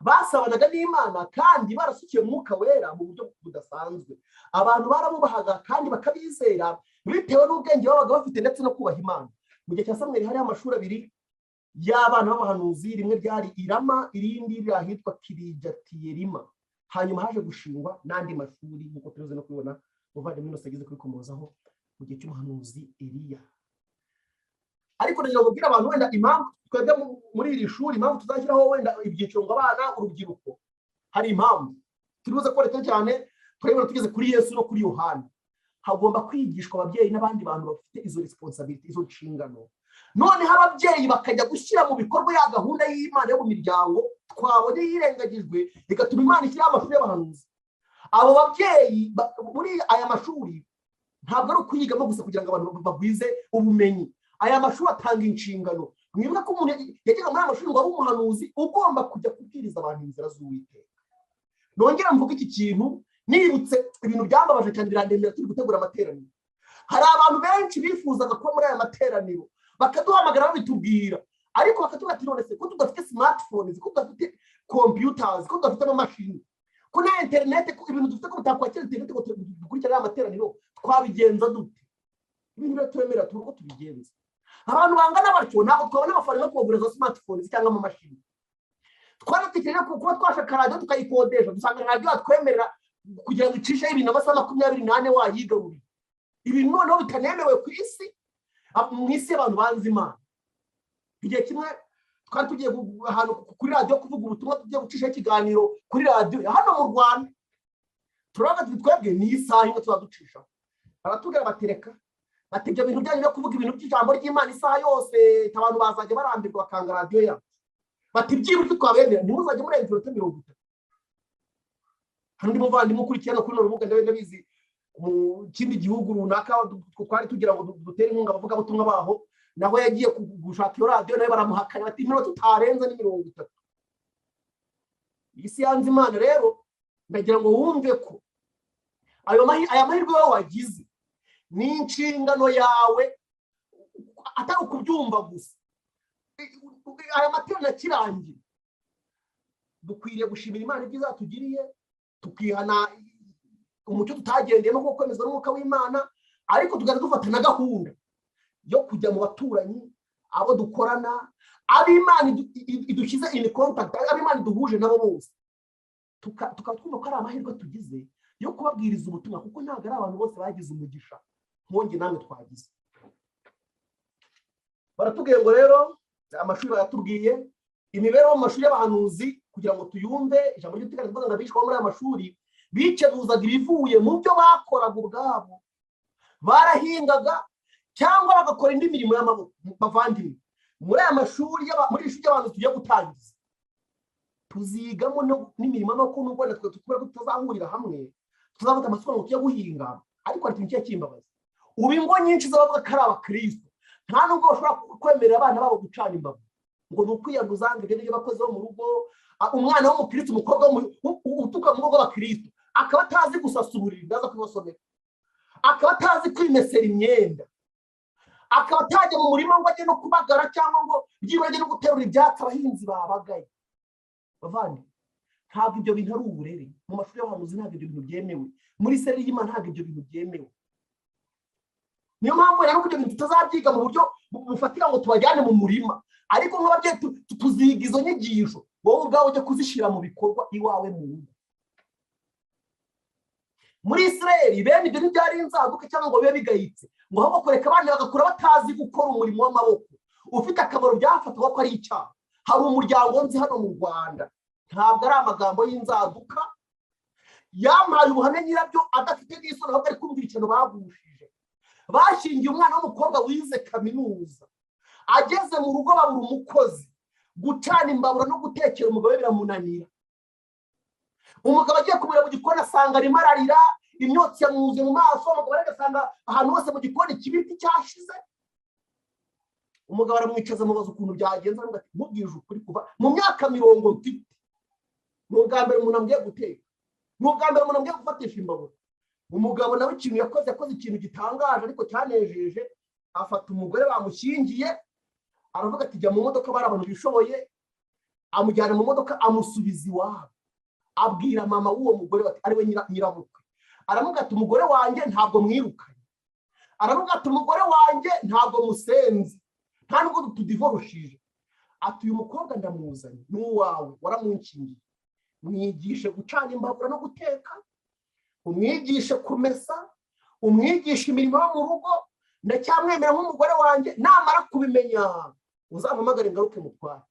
basabanaga n'Imana kandi barasukiye Mwuka Wera mu buryo budasanzwe. Abantu barabubahaga kandi bakabizera bitewe n'ubwenge babaga bafite ndetse no kubaha Imana. Mu gihe cya Samweli hariho amashuri abiri y'abana b'abahanuzi, rimwe ryari i Rama, irindi riri ahitwa Kirijatiyerima. Hanyuma haje gushingwa n'andi mashuri nk'uko tuzi no kubibona muvandimwe Innocent ageze kubikomozaho mu gihe cy'umuhanuzi Eliya. Ariko nagira ngo mbwire abantu wenda impamvu twebwe muri iri shuri, impamvu tuzashyiraho wenda ibyiciro ngo abana, urubyiruko, hari impamvu turibuze koreka cyane. Turabona tugeze kuri Yesu no kuri Yohana, hagomba kwigishwa ababyeyi n'abandi bantu bafite izo responsibility, izo nshingano. Noneho ababyeyi bakajya gushyira mu bikorwa ya gahunda y'Imana yo mu miryango twabonye yirengagijwe, bigatuma Imana ishyiraho amashuri y'abahanuzi. Abo babyeyi muri aya mashuri ntabwo ari ukwigamo gusa kugira ngo abantu bagwize ubumenyi. Aya mashuri atanga inshingano. Mwibuka ko umuntu yagera muri aya mashuri ngo abe umuhanuzi ugomba kujya kubwiriza abantu inzira z'Uwiteka. Nongera mvuga iki kintu nibutse ibintu byambabaje cyane, birandemera turi gutegura amateraniro. Hari abantu benshi bifuzaga kuba muri aya materaniro, bakaduhamagara babitubwira, ariko bakatubwira ati none se ko tudafite smartphones, ko tudafite computers, ko tudafite amamashini, ko na internet, ko ibintu dufite ko butakwakira internet ngo dukurikirane amateraniro, twabigenza dute? Ibintu biraturemera turuko tubigenza. abantu bangana batyo ntabwo twabona amafaranga yo kugura za smartphones cyangwa amamashini. Twaratekereje kuba twashaka radiyo tukayikodesha, dusanga radiyo yatwemerera kugira ngo icisheho ibintu amasaha 24 wayigaruriye. Ibintu noneho bitanemewe ku isi, mu isi y'abantu banze Imana. Igihe kimwe twari tugiye ahantu kuri radiyo kuvuga ubutumwa, tugiye gucishaho ikiganiro kuri radiyo hano mu Rwanda. Turavuga twebwe ni isaha imwe tuzaducishaho. Baratubwira batereka ati ibyo bintu byanyu byo kuvuga ibintu by'ijambo ry'Imana isaha yose abantu bazajya barambirwa bakanga radiyo yabo. Bati byibutse twabendera ntimuzajye murenza 30. Handi muvandimwe ukurikirana kuri rubuga ndabizi mu kindi gihugu runaka twari tugira ngo dutere inkunga bavuga butumwa baho, naho yagiye gushaka iyo radiyo nayo baramuhakana bati iminota tutarenza ni 30. Isi yanze Imana rero ndagira ngo wumve ko aya mahirwe wowe wagize ni inshingano yawe, atari ukubyumva gusa. Aya materaniro akirangira dukwiriye gushimira Imana ibyo izatugiriye, tukihana umucyo tutagendeyemo kuko kwemezwa n'umwuka w'Imana, ariko tugaza dufata na gahunda yo kujya mu baturanyi, abo dukorana, ab'Imana idushyize in contact, ab'Imana iduhuje nabo bose, tukatwumva ko ari amahirwe tugize yo kubabwiriza ubutumwa, kuko ntabwo ari abantu bose bagize umugisha nkonge namwe twagize. Baratubwiye ngo rero amashuri bayatubwiye, imibereho mu mashuri y'abahanuzi kugira ngo tuyumve ijambo ry'Uwiteka rivuga ngo abishwa muri aya mashuri biceruzaga ibivuye mu byo bakoraga ubwabo, barahingaga cyangwa bagakora indi mirimo y'amaboko. Bavandimwe, muri aya mashuri muri ishuri y'abantu tugiye gutangiza tuzigamo n'imirimo y'amaboko, nubwo natwe tukubera ko tutazahurira hamwe tuzafata amasomo ngo tujye guhinga, ariko hari ikintu kigiye kimbabaza. Ubu ingo nyinshi z'abavuga ko ari abakristo nta nubwo bashobora kwemerera abana babo gucana imbavu, ngo ni ukwiyanduza ngo ibyo bakoze bo mu rugo. Umwana w'umukristo, umukobwa utuka mu rugo w'abakristo, akaba atazi gusasa uburiri ndaza kubasomera, akaba atazi kwimesera imyenda, akaba atajya mu murima ngo ajye no kubagara cyangwa ngo byibura ajye no guterura ibyatsi abahinzi babagaye. Bavandi, ntabwo ibyo bintu ari uburere. Mu mashuri y'abahanuzi ntabwo ibyo bintu byemewe, muri seri y'Imana ntabwo ibyo bintu byemewe. Niyo mpamvu rero ibyo bintu tutazabyiga mu buryo bufatira ngo tubajyane mu murima, ariko nk'ababyeyi tuziga izo nyigisho, wowe ubwawe ujya kuzishyira mu bikorwa iwawe mu rugo. Muri Isirayeli bene ibyo ntibyari inzaduka cyangwa ngo bibe bigayitse, ngo ahubwo kureka abana bagakura batazi gukora umurimo w'amaboko ufite akamaro byafatwa ko ari icyaha. Hari umuryango nzi hano mu Rwanda, ntabwo ari amagambo y'inzaduka, yampaye ubuhamya nyirabyo adafite n'isoni, ahubwo ari kumvira ikintu bagushije. Bashingiye umwana w'umukobwa wize kaminuza, ageze mu rugo babura umukozi, gucana imbabura no gutekera umugabo we biramunanira. Umugabo agiye kumureba mu gikoni asanga arimo ararira, imyotsi yamuze mu maso, umugabo agasanga ahantu hose mu gikoni ikibiriti cyashize. Umugabo aramwicaza amubaza ukuntu byagenze, aravuga ati mubwije ukuri, kuva mu myaka 40 mfite ni ubwa mbere umuntu amgiye guteka, ni ubwa mbere umuntu amgiye gufatisha imbabura. Umugabo nawe ikintu yakoze ikintu gitangaje ariko cyanejeje, afata umugore bamushyingiye, aravuga ati jya mu modoka, bari abantu bishoboye, amujyana mu modoka amusubiza iwabo. Abwira mama w'uwo mugore bati ari we nyirabukwe, aravuga ati umugore wanjye ntabwo mwirukanye, aravuga ati umugore wanjye ntabwo musenze, nta nubwo tudivorushije. Ati uyu mukobwa ndamuzanye, ni uwawe, waramunkingiye, mwigishe gucana imbabura no guteka, umwigishe kumesa, umwigishe imirimo yo mu rugo, ndacyamwemera nk'umugore wanjye, namara kubimenya uzampamagare ngaruke mutware.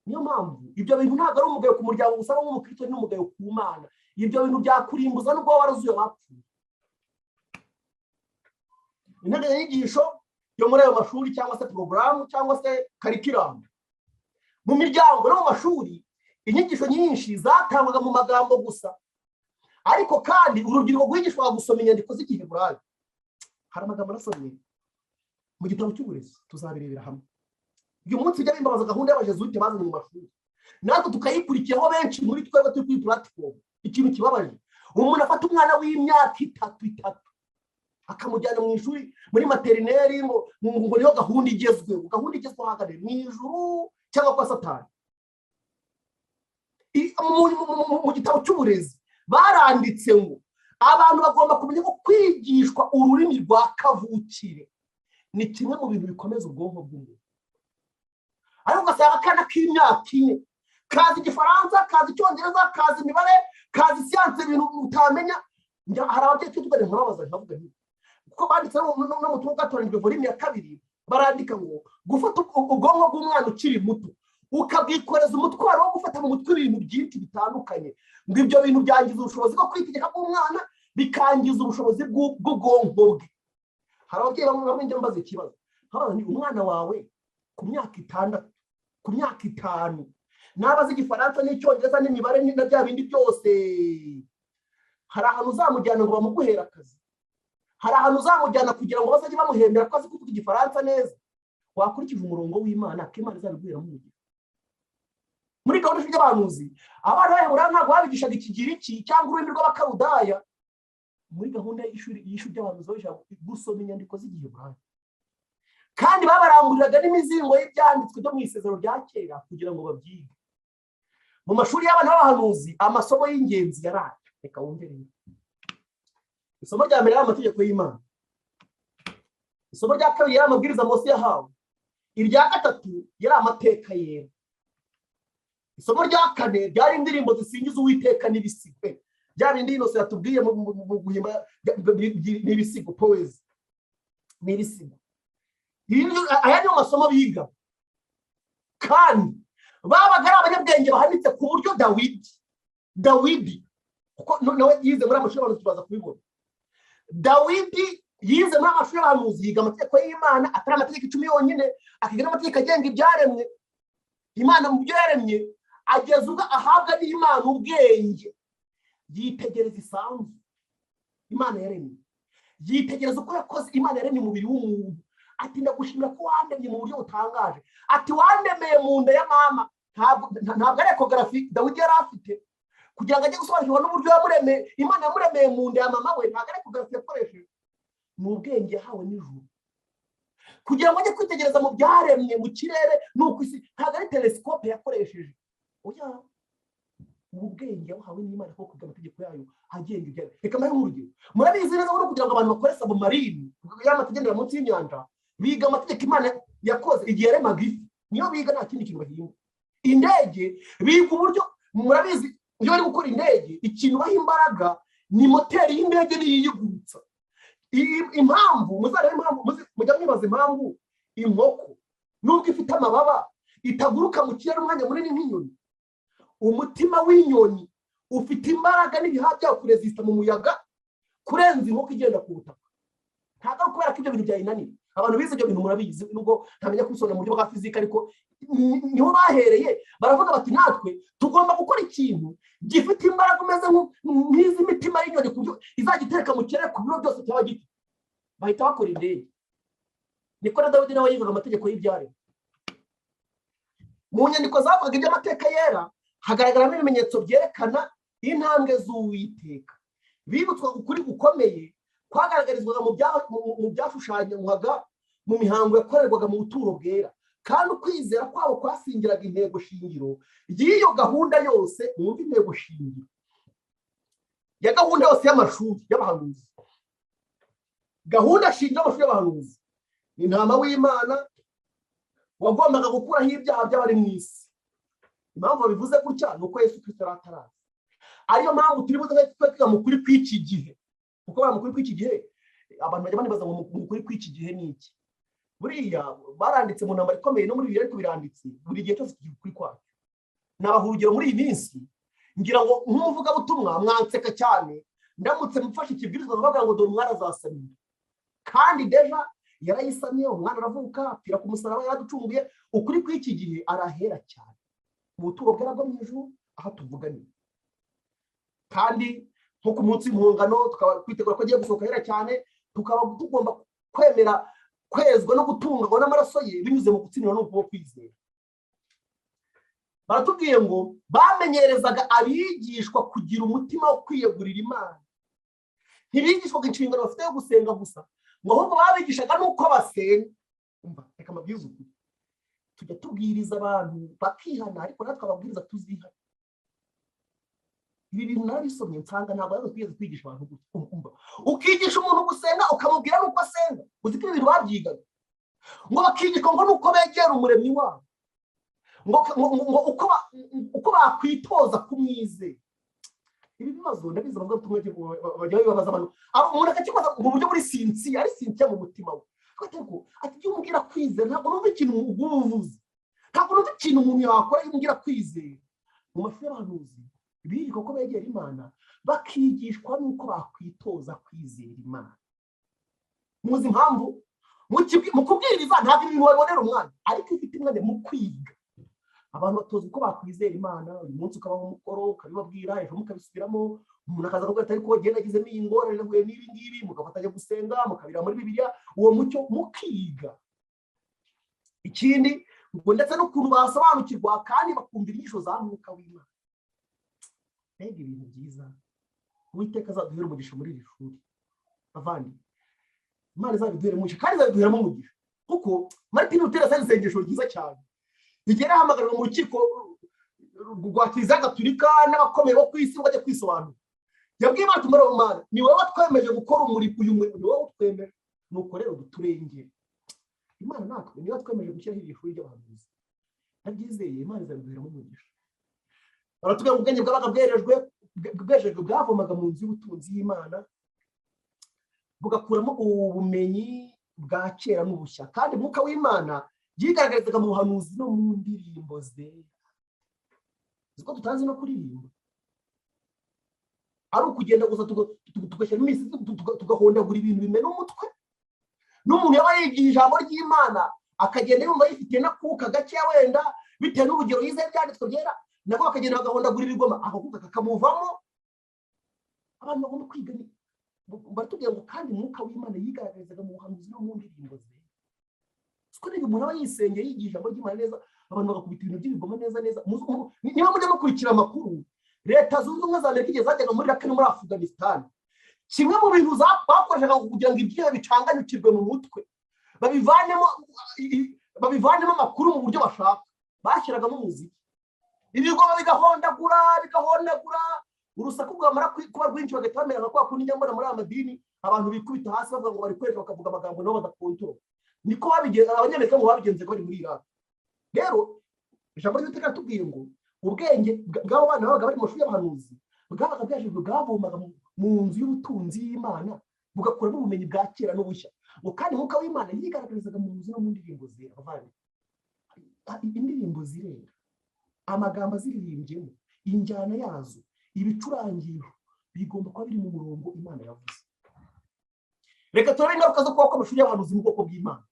Niyo mpamvu ibyo bintu ntabwo ari umugayo ku muryango gusa, nk'umukristo n'umugayo ku Mana. Ibyo bintu byakurimbuza nubwo warazuye wapfuye. Integanyanyigisho yo muri ayo mashuri cyangwa se porogaramu cyangwa se karikiramu mu miryango no mu mashuri, inyigisho nyinshi zatangwaga mu magambo gusa, ariko kandi urubyiruko rwigishwaga gusoma inyandiko z'Igiheburayo. Hari amagambo nasomye mu gitabo cy'uburezi, tuzabirebera hamwe. Uyu munsi bijya bimbabaza gahunda y'abajesuite bazanye mu mashuri, natwe tukayikurikiraho benshi muri twebwe turi kuri platform. Ikintu kibabaje, umuntu afata umwana w'imyaka 3 akamujyana mu ishuri muri materineri, ngo niyo gahunda igezweho. Gahunda igezweho hagane mu ijuru cyangwa kwa Satani. Mu gitabo cy'uburezi baranditse ngo abantu bagomba kumenya ko kwigishwa ururimi rwa kavukire ni kimwe mu bintu bikomeza ubwonko bw'umuntu. ariko ugasanga akana k'imyaka 4 kazi igifaransa, kazi icyongereza, kazi imibare, kazi siyanse, ibintu utamenya. Hari ababyeyi tugane nkababaza nkavuga nti kuko banditse no mu tuvuga gatoranijwe volume ya 2 barandika ngo gufata ubwonko bw'umwana ukiri muto ukabwikoreza umutwaro wo gufata mu mutwe ibintu byinshi bitandukanye, ngo ibyo bintu byangiza ubushobozi bwo kwitegeka bw'umwana, bikangiza ubushobozi bw'ubwonko bwe. hari ababyeyi bamwe njya mbaza ikibazo, nkabaza nti umwana wawe ku myaka 6, ku myaka 5 nabazi igifaransa n'icyongereza n'imibare na bya bindi byose, hari ahantu uzamujyana ngo bamuguhera akazi? hari ahantu uzamujyana kugira ngo bazajye bamuhembera ko azi kuvuga igifaransa neza? wakurikije umurongo w'Imana ko Imana izabiguhera mu gihe. muri gahunda y'abahanuzi abana b'Abayahudi ntabwo babigishaga ikigiriki cyangwa ururimi rw'abakarudaya. muri gahunda y'ishuri ry'abahanuzi babishaga gusoma inyandiko z'Igiheburayi, kandi babaranguriraga n'imizingo y'ibyanditswe byo mu isezerano rya kera kugira ngo babyige. mu mashuri y'abana b'abahanuzi amasomo y'ingenzi yaraje. reka wumve rero. isomo rya mbere y'amategeko y'Imana, isomo rya kabiri yari amabwiriza Mose yahawe, irya gatatu yari amateka yera, isomo rya 4 ryari indirimbo zisingiza Uwiteka n'ibisigo. bya bindi Innocent yatubwiye mu guhimba n'ibisigo, poezi n'ibisigo. aya niyo masomo biga, kandi babaga ari abanyabwenge bahanitse ku buryo Dawidi kuko nawe yize muri amashuri y'abantu tubaza kubibona. Dawidi yize muri amashuri y'abantu, yiga amategeko y'Imana, atari amategeko 10 yonyine, akiga n'amategeko agenga ibyaremwe. Imana mu byo yaremye ageza ubwo ahabwa n'Imana ubwenge, yitegereza isanzu Imana yaremye, yitegereza uko yakoze Imana yaremye umubiri w'umuntu. ati ndagushimira ko wandemye mu buryo butangaje. ati wandemeye mu nda ya mama. ntabwo ari ecography Dawidi yari afite kugira ngo ajye gusobanukirwa n'uburyo yamuremeye. Imana yamuremeye mu nda ya mama we, ntabwo ari ecography yakoresheje, ni ubwenge yahawe n'ijuru kugira ngo ajye kwitegereza mu byaremye mu kirere n'uko isi. ntabwo ari telescope yakoresheje, oya, ubwenge yahawe n'Imana ko kugira amategeko yayo agenga ibyo. reka mbahe urugero. murabizi neza ko kugira ngo abantu bakore submarine, y'amategeko munsi y'inyanja, biga amategeko Imana yakoze igihe yaremaga ifi. niyo biga, nta kindi kintu bahinga. indege biga uburyo, murabizi iyo bari gukora indege, ikintu baha imbaraga ni moteri y'indege n'iyigurutsa. impamvu muzarebe impamvu, mujya mwibaza impamvu inkoko nubwo ifite amababa itaguruka mu kirere umwanya munini nk'inyoni. umutima w'inyoni ufite imbaraga n'ibihaha byawo kuresista mu muyaga kurenza inkoko igenda ku butaka. ntabwo ari kubera ko ibyo bintu byayinaniye. abantu bize ibyo bintu murabizi, nubwo ntamenya kubisobanura mu buryo bwa fizika, ariko niho bahereye baravuga bati natwe tugomba gukora ikintu gifite imbaraga umeze nk'izi mitima y'inyoni ku buryo izajya itereka mu kirere ku biro byose cyaba gifite. bahita bakora indege. niko na Dawidi nawe yigaga amategeko y'ibyaremwe. mu nyandiko zavugaga iby'amateka yera hagaragaramo ibimenyetso byerekana intambwe z'Uwiteka. bibutswa ukuri gukomeye kwagaragarizwaga mu byashushanywaga mu mihango yakorerwaga mu buturo bwera, kandi ukwizera kwabo kwasingiraga intego shingiro y'iyo gahunda yose. mwumva intego shingiro ya gahunda yose y'amashuri y'abahanuzi. gahunda shingiro y'amashuri y'abahanuzi ni intama w'Imana wagombaga gukuraho ibyaha by'abari mu isi. impamvu babivuze gutya ni uko Yesu Kristo yari ataraza. ariyo mpamvu turi buze kwiga mu kuri kw'iki gihe, kuko mu kuri kw'iki gihe abantu bajya banibaza ngo mu kuri kw'iki gihe ni iki. buriya baranditse mu ntambara ikomeye no muri Bibiliya, ariko biranditse buri gihe cyose kigira ukuri kwacyo. nabaha urugero muri iyi minsi, ngira ngo nk'umuvugabutumwa mwanseka cyane ndamutse mufashe ikibwirizwa bavuga ngo dore umwana azasamira, kandi deja yarayisamye, umwana aravuka apfira ku musaraba, yaraducunguye. ukuri kw'iki gihe arahera cyane mu buturo bwera bwo mu ijuru aho tuvuganiye. kandi nko ku munsi w'impongano tukaba kwitegura ko agiye gusohoka hera cyane, tukaba tugomba kwemera kwezwa no gutungwa n'amaraso ye binyuze mu gutsinira no kuba kwizera. baratubwiye ngo bamenyerezaga abigishwa kugira umutima wo kwiyegurira Imana. ntibigishwaga inshingano bafite yo gusenga gusa, ngo ahubwo babigishaga n'uko basenga. reka mbabwize ukuri, tujya tubwiriza abantu bakihana, ariko natwe ababwiriza tuzihana. ibi bintu narabisomye nsanga ntabwo ari twigeze kwigisha abantu gutya. Ukigisha umuntu gusenga ukamubwira nuko asenga, uzi ko ibintu babyigaga ngo bakigishwa ngo nuko begera umuremyi wabo, ngo uko bakwitoza kumwizera. Ibi bibazo ndabizi abavuga tumwe bajya bibabaza abantu, umuntu akakibaza mu buryo buri sinsiya, ari sinsiya mu mutima we, ati iyo umbwira kwizera ntabwo numva ikintu ubuvuzi, ntabwo numva ikintu umuntu yakora iyo umbwira kwizera. Mu mashuri y'abahanuzi bigishwa ko begera Imana, bakigishwa nuko bakwitoza kwizera Imana. Muzi impamvu? Mu kubwiriza ntabwo ibintu babonera umwanya, ariko ifite umwanya mu kwiga. Abantu batoza uko bakwizera Imana, uyu munsi ukabaha umukoro ukabibabwira, ejo mukabisubiramo, umuntu akaza kuvuga ati ko genda agizemo iyi ngorane nahuye n'ibi ngibi, mugafatanya gusenga, mukabira muri Bibiliya, uwo mucyo mukiga. Ikindi ngo ndetse n'ukuntu basobanukirwa kandi bakumvira inyigisho za Mwuka w'Imana. Mbega ibintu byiza, Uwiteka azaduhere umugisha muri iri shuri. Avandi Imana izabiduhere umugisha kandi izabiduheramo umugisha, kuko Martin Luther yasanze isengesho ryiza cyane. Igera ahamagarwa mu rukiko rwa Kiliziya Gatolika n'abakomeye bo ku isi ngo bajye kwisobanura. Yabwiye Imana ati Mana, ni wowe watwemeje gukora uyu murimo, ni wowe utwemeje, nuko rero duturengere. Imana natwe niyo twemeje gushyiraho iri shuri ry'abahanuzi. Ndabyizeye Imana izabiduheramo umugisha. Baratubwira ngo ubwenge bwabaga bwejejwe bwavomaga mu nzu y'ubutunzi y'Imana, bugakuramo ubumenyi bwa kera n'ubushya, kandi Mwuka w'Imana yigaragarizaga mu buhanuzi no mu ndirimbo ze. Uziko tutazi no kuririmba, ari ukugenda gusa tugashyira iminsi tugahondagura ibintu bimena umutwe. N'umuntu yaba yigiye ijambo ry'Imana akagenda yumva yifitiye n'akuka gakeya wenda bitewe n'urugero yizeye ibyanditswe byera, nako akagenda bagahondagura ibigoma, ako kuka kakamuvamo. Abantu bagomba kwiga. Baratubwira ngo kandi Mwuka w'Imana yigaragarizaga mu buhanuzi no mu ndirimbo ze. Siko niba umuntu aba yisengeye yigisha ijambo ry'Imana neza, abantu bagakubita ibintu by'ibigoma neza. Niba mujya mukurikira amakuru, Leta Zunze Ubumwe za Amerika zajyaga muri Iraq no muri Afghanistan, kimwe mu bintu bakoreshaga kugira ngo ibyihe bicanganyukirwe mu mutwe, babivanemo amakuru mu buryo bashaka, bashyiragamo umuziki, ibigoma bigahondagura, urusaku rwamara kuba rwinshi bagahita bamera nka kwa kundi nyambara muri amadini, abantu bikubita hasi bavuga ngo bari kweza bakavuga amagambo nabo badakontorora. Niko abanyamerika ngo babigenze bari muri Iraq. Rero ijambo ry'Uwiteka ritubwiye ngo ubwenge bw'abo bana babaga bari mu mashuri y'abahanuzi bwabaga bwejejwe, bwavomaga mu nzu y'ubutunzi y'Imana, bugakuramo ubumenyi bwa kera n'ubushya. Ngo kandi Mwuka w'Imana yigaragarizaga mu nzu no mu ndirimbo ze. Indirimbo zirera, amagambo aziririmbyemo, injyana yazo, ibicurangiro bigomba kuba biri mu murongo Imana yavuze. Reka turabe ingaruka zo kuba kw'amashuri y'abahanuzi mu bwoko bw'Imana.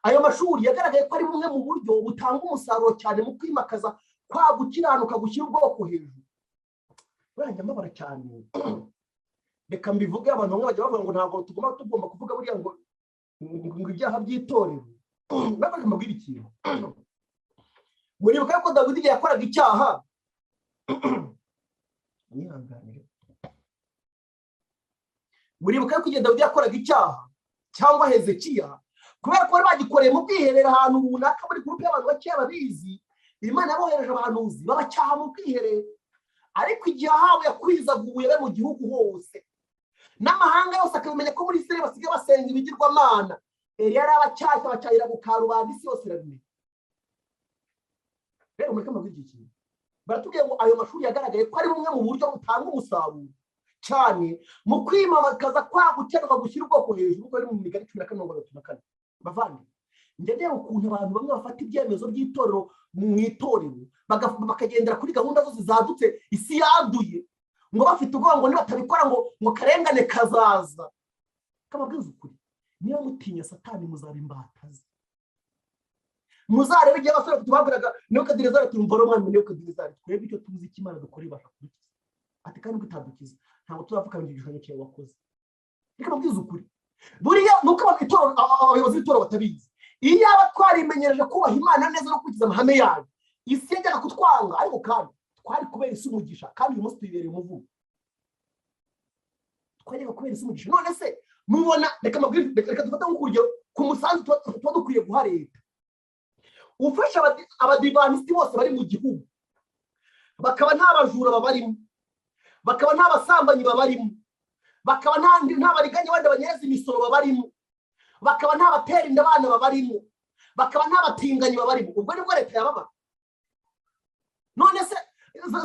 Ayo mashuri yagaragaye ko ari bumwe mu buryo butanga umusaruro cyane mu kwimakaza kwa gukiranuka gushyira ubwoko hejuru. Burya mbabara cyane. Reka mbivuge, abantu bamwe bajya bavuga ngo ntabwo tugomba kuvuga buriya ngo ibyaha by'itorero. Nabwo mbabwira ikintu. Muribuka ko Dawidi igihe yakoraga icyaha, muribuka ko igihe Dawidi yakoraga icyaha cyangwa Hezekiya, kubera ko bari bagikoreye mu bwiherero ahantu runaka muri gurupe y'abantu bakeya babizi, Imana yabohereje abahanuzi babacyaha mu bwiherero. Ariko igihe ahawe yakwizaguye be mu gihugu hose, n'amahanga yose akabimenya ko muri Isirayeli basigaye basenga ibigirwamana. Eliya yarabacyashye abacyahira ku karubanda, isi yose irabimenya. Rero muri kamwe bw'iki kintu baratubwiye ngo ayo mashuri yagaragaye ko ari bumwe mu buryo butanga umusaruro cyane mu kwimakaza kwa gukenerwa gushyira ubwoko hejuru, uko ari mu Migani 14:34. Bavandi, ndende ukuntu abantu bamwe bafata ibyemezo by'itorero mu itorero bakagendera kuri gahunda zose zadutse isi yaduye, ngo bafite ubwoba ngo nibatabikora ngo karengane kazaza. Kababwiza ukuri, niba mutinya Satani muzaba imbatazi. Muzarebe igihe abasore tubabwiraga Nebukadinezari ati umva umwami Nebukadinezari, twebwe icyo tuzi ko Imana dukora ibasha kudukiza. Ati kandi ubwo itadukiza ntabwo tuzapfukama igishushanyo cyawe wakoze. Reka mbabwize ukuri, buriya nuko abayobozi b'itorero batabizi. Iyo aba twarimenyereje kubaha Imana neza no gukurikiza amahame yayo, isi yajyaga kutwanga, ariko kandi twari kubera isi umugisha, kandi uyu munsi tuyibereye umuvumo. Twajyaga kubera isi umugisha. None se mubona, reka dufate nk'urugero ku musanzu tuba dukwiye guha Leta. Ufasha abadivantisiti bose bari mu gihugu, bakaba nta bajura babarimo, bakaba nta basambanyi babarimo, bakaba nta bariganya abandi banyereza imisoro babarimo, bakaba nta batera inda abana babarimo, bakaba nta batinganyi babarimo. Ubwo nibwo leta yababa. None se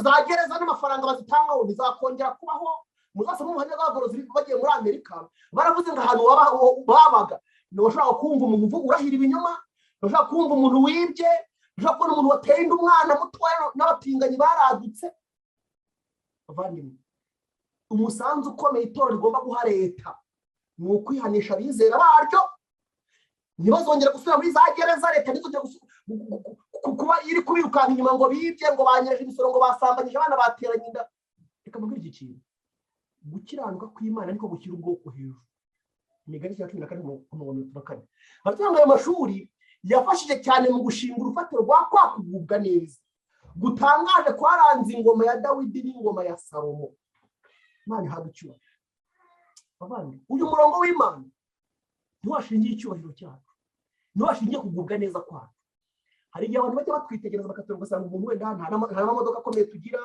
za gereza n'amafaranga bazitangaho ntizakongera kubaho? Muzasoma mu buhamya bw'abagorozi bagiye muri Amerika baravuze ngo ahantu babaga ntushobora kumva umuntu uvuga urahira ibinyoma, ntushobora kumva umuntu wibye, ntushobora kubona umuntu wateye inda umwana mutoya n'abatinganyi baradutse. Bavandimwe, umusanzu ukomeye itorero rigomba guha leta ni ukwihanisha abizera baryo, ntibazongera gusubira muri za gereza. Leta ntizongera kuba iri kubirukanka inyuma ngo bibye, ngo banyereje imisoro, ngo basambanyije abana, bateranye inda. Reka mbabwire iki kintu: gukiranuka kw'Imana niko gushyira ubwoko hejuru. Imigani 14:4. Baratanga ayo mashuri yafashije cyane mu gushinga urufatiro rwa kwa kugubwa neza gutangaje kwaranze ingoma ya Dawidi n'ingoma ya Salomo. Imana ihabwa icyubahiro. Bavandimwe, uyu murongo w'Imana ntiwashingiye icyubahiro cyacu, ntiwashingiye kugubwa neza kwacu. Hari igihe abantu bajya batwitegereza bakatura ugasanga umuntu wenda nta n'amamodoka akomeye tugira,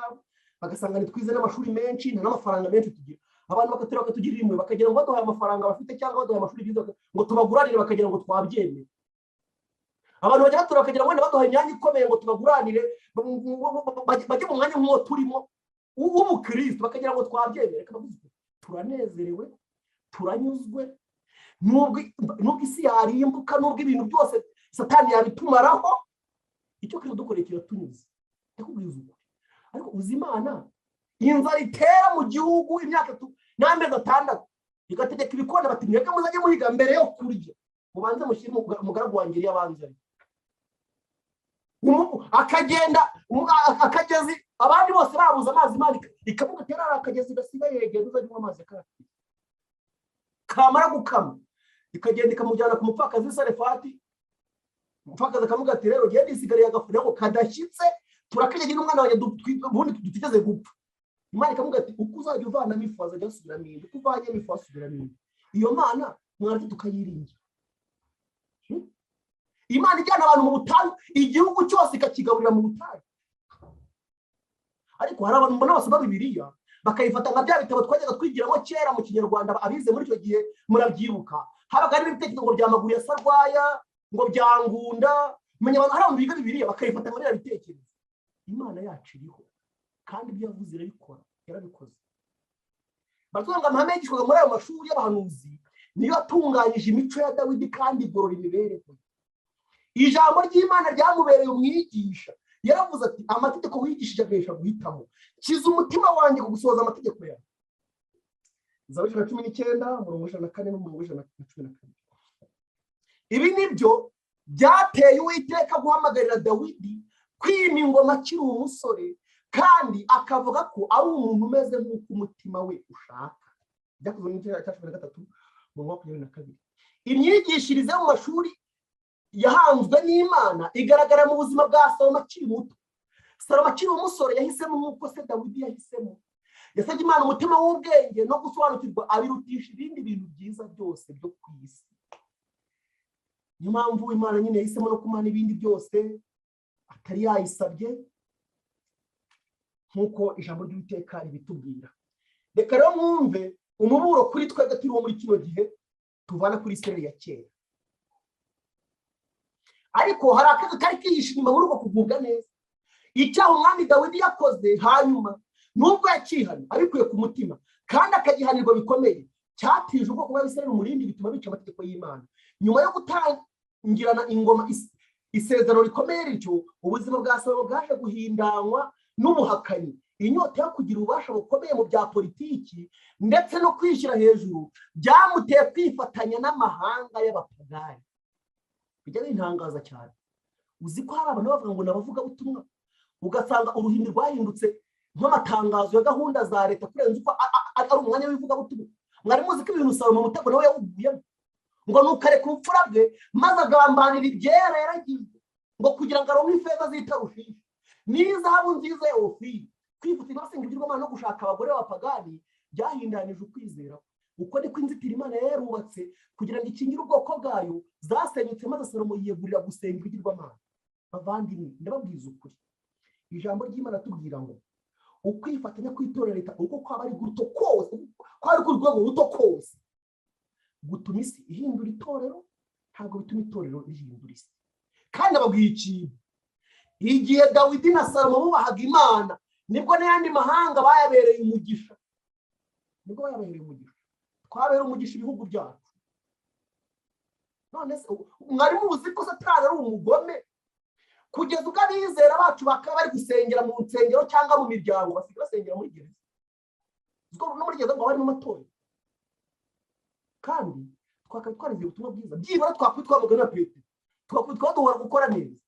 bagasanga ntitwize n'amashuri menshi, nta n'amafaranga menshi tugira. Abantu bakatura bakatugirira imwe, bakagira ngo baduhaye amafaranga bafite cyangwa baduhaye amashuri bize ngo tubaguranire, bakagira ngo twabyemeye. Abantu bajya batura bakagira ngo wenda baduhaye imyanya ikomeye ngo tubaguranire bajye mu mwanya nk'uwo turimo w'umukristo, bakagira ngo twabyemere. Reka bavuze, turanezerewe, turanyuzwe, nubwo isi yarimbuka, nubwo ibintu byose Satani yabitumaraho, icyo Kristo dukoreye kiratunyuze. Ndakubwiza ukuri. Ariko uzi Imana inzara itera mu gihugu imyaka n'amezi 6 igategeka ibikona bati mwebwe muzajye muhiga mbere yo kurya, mubanze mushyire umugaragu wanjye yabanze akagenda akagezi, abandi bose babuze amazi, Imana ikavuga tera akagezi gasigaye yegera uzajye mu amazi akarati. Kamara gukama ikagenda ikamujyana ku mupfakazi Sarefati. Umupfakazi akamuga ati rero genda isigariye agafuna ngo kadashyitse turakagira umwana wanjye ubundi tutigeze gupfa. Imana ikamuga ati uko uzajya uvanamo ifu azajya asubiramo indi, uko uvanyemo ifu asubiramo indi. Iyo Mana mwarati tukayiringira. Imana ijyana abantu mu butayu, igihugu cyose ikakigaburira mu butayu. Ariko hari abantu mbona basoma Bibiliya bakayifata nka bya bitabo twajyaga twigiramo kera mu Kinyarwanda, abize muri icyo gihe murabyibuka. Habaga hari ibitekerezo ngo bya Maguru ya Sarwaya, ngo bya Ngunda, menya abantu hari abantu biga Bibiliya bakayifata muri ya bitekerezo. Imana yacu iriho kandi ibyo yavuze irabikora, yarabikoze. Baratanga amahame yigishwaga muri ayo mashuri y'abahanuzi niyo atunganyije imico ya Dawidi kandi igorora imibereho. Ijambo ry'Imana ryamubereye umwigisha. Yaravuze ati amategeko wigishije agesha guhitamo, kiza umutima wanjye kugusohoza amategeko yawe. Zaburi 19:104 n'umurongo. Ibi nibyo byateye Uwiteka guhamagarira Dawidi kwima ingoma akiri umusore, kandi akavuga ko ari umuntu umeze nk'uko umutima we ushaka. Byakozwe mu gihe cya 13:22. Imyigishirize mu mashuri yahanzwe n'Imana igaragara mu buzima bwa Salomo akiri muto. Salomo akiri umusore yahisemo nk'uko se Dawidi yahisemo. Yasabye Imana umutima w'ubwenge no gusobanukirwa abirutisha ibindi bintu byiza byose byo ku isi. Niyo mpamvu Imana nyine yahisemo no kumana ibindi byose atari yayisabye, nk'uko ijambo ry'Uwiteka ribitubwira. Reka rero mwumve umuburo kuri twebwe turi muri kino gihe tuvana kuri Isirayeli ya kera. Ariko hari akazi kari kihishe inyuma muri uko kugubwa neza. Icyaha umwami Dawidi yakoze hanyuma nubwo yakihana abikuye ku mutima kandi akagihanirwa bikomeye, cyatije ubwoko bw'Abisirayeli umurindi bituma bica amategeko y'Imana. Nyuma yo gutangirana ingoma isezerano rikomeye rityo, ubuzima bwa Salomo bwaje guhindanywa n'ubuhakanyi, inyota yo kugira ububasha bukomeye mu bya politiki ndetse no kwishyira hejuru byamuteye kwifatanya n'amahanga y'abapagani. Bijya bintangaza cyane. Uzi ko hari abantu bavuga ngo nabavuga butumwa, ugasanga uruhimbi rwahindutse nk'amatangazo ya gahunda za leta kurenza uko ari umwanya w'ivuga butumwa. Mwari muzi ko ibintu Salomo mutego nawe yawuguyemo ngo nukareka ubupfura bwe maze agambanira ibyera yaragizwe ngo kugira ngo aronke ifeza z'itarushishi n'izahabu nziza ya Ofiri. Kwifutira basenga ibigirwamana no gushaka abagore b'abapagani byahindanije ukwizera. Uko niko inzitiro Imana yarubatse kugira ngo ikingire ubwoko bwayo zasenyutse, maze Salomo yiyegurira gusenga ibigirwamana. Bavandimwe, ndababwiza ukuri, ijambo ry'Imana tubwira ngo ukwifatanya kw'itorero leta uko kwaba ari guto kose, kwari ku rwego ruto kose, gutuma isi ihindura itorero ntabwo bituma itorero rihindura isi. Kandi ababwiye ikintu, igihe Dawidi na Salomo bubahaga Imana nibwo n'ayandi mahanga bayabereye umugisha, twabera umugisha ibihugu byacu. none se mwari muzi ko Satani ari umugome kugeza ubwo abizera bacu bakaba bari gusengera mu nsengero cyangwa mu miryango, basiga basengera muri gereza, no muri gereza ngo bari mu matorero. Kandi twakatwarize ubutumwa bwiza, byibura twakwitwa mugana Petero, twakwitwa duhora gukora neza.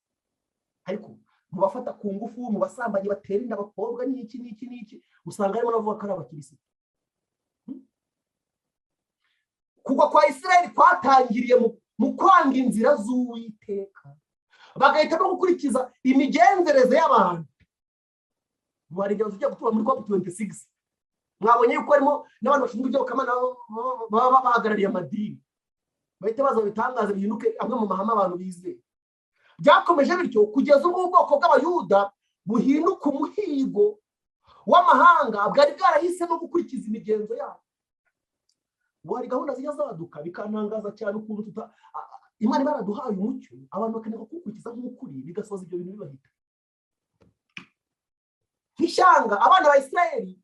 Ariko mu bafata ku ngufu, mu basambanyi batera inda abakobwa n'iki usanga harimo n'abavuga ko ari abakirisitu. Kugwa kwa Isirayeli kwatangiriye mu kwanga inzira z'Uwiteka, bagahita no gukurikiza imigenzereze y'abantu. Mwari byo tujya gutura muri COP 26, mwabonye yuko harimo n'abantu bashinzwe ibyo kamana baba bahagarariye amadini, bahita baza bitangaza bihinduke amwe mu mahame abantu bizeye. Byakomeje bityo kugeza ubwoko bw'Abayuda buhinduka umuhigo w'amahanga bwari bwarahisemo gukurikiza imigenzo yabo. Wari gahunda zijya zaduka, bikantangaza cyane ukuntu Imana baraduhaye umucyo, abantu bakeneye gukurikiza nk'ukuri, bigasoza ibyo bintu bibahita. Nk'ishyanga abana ba Isirayeli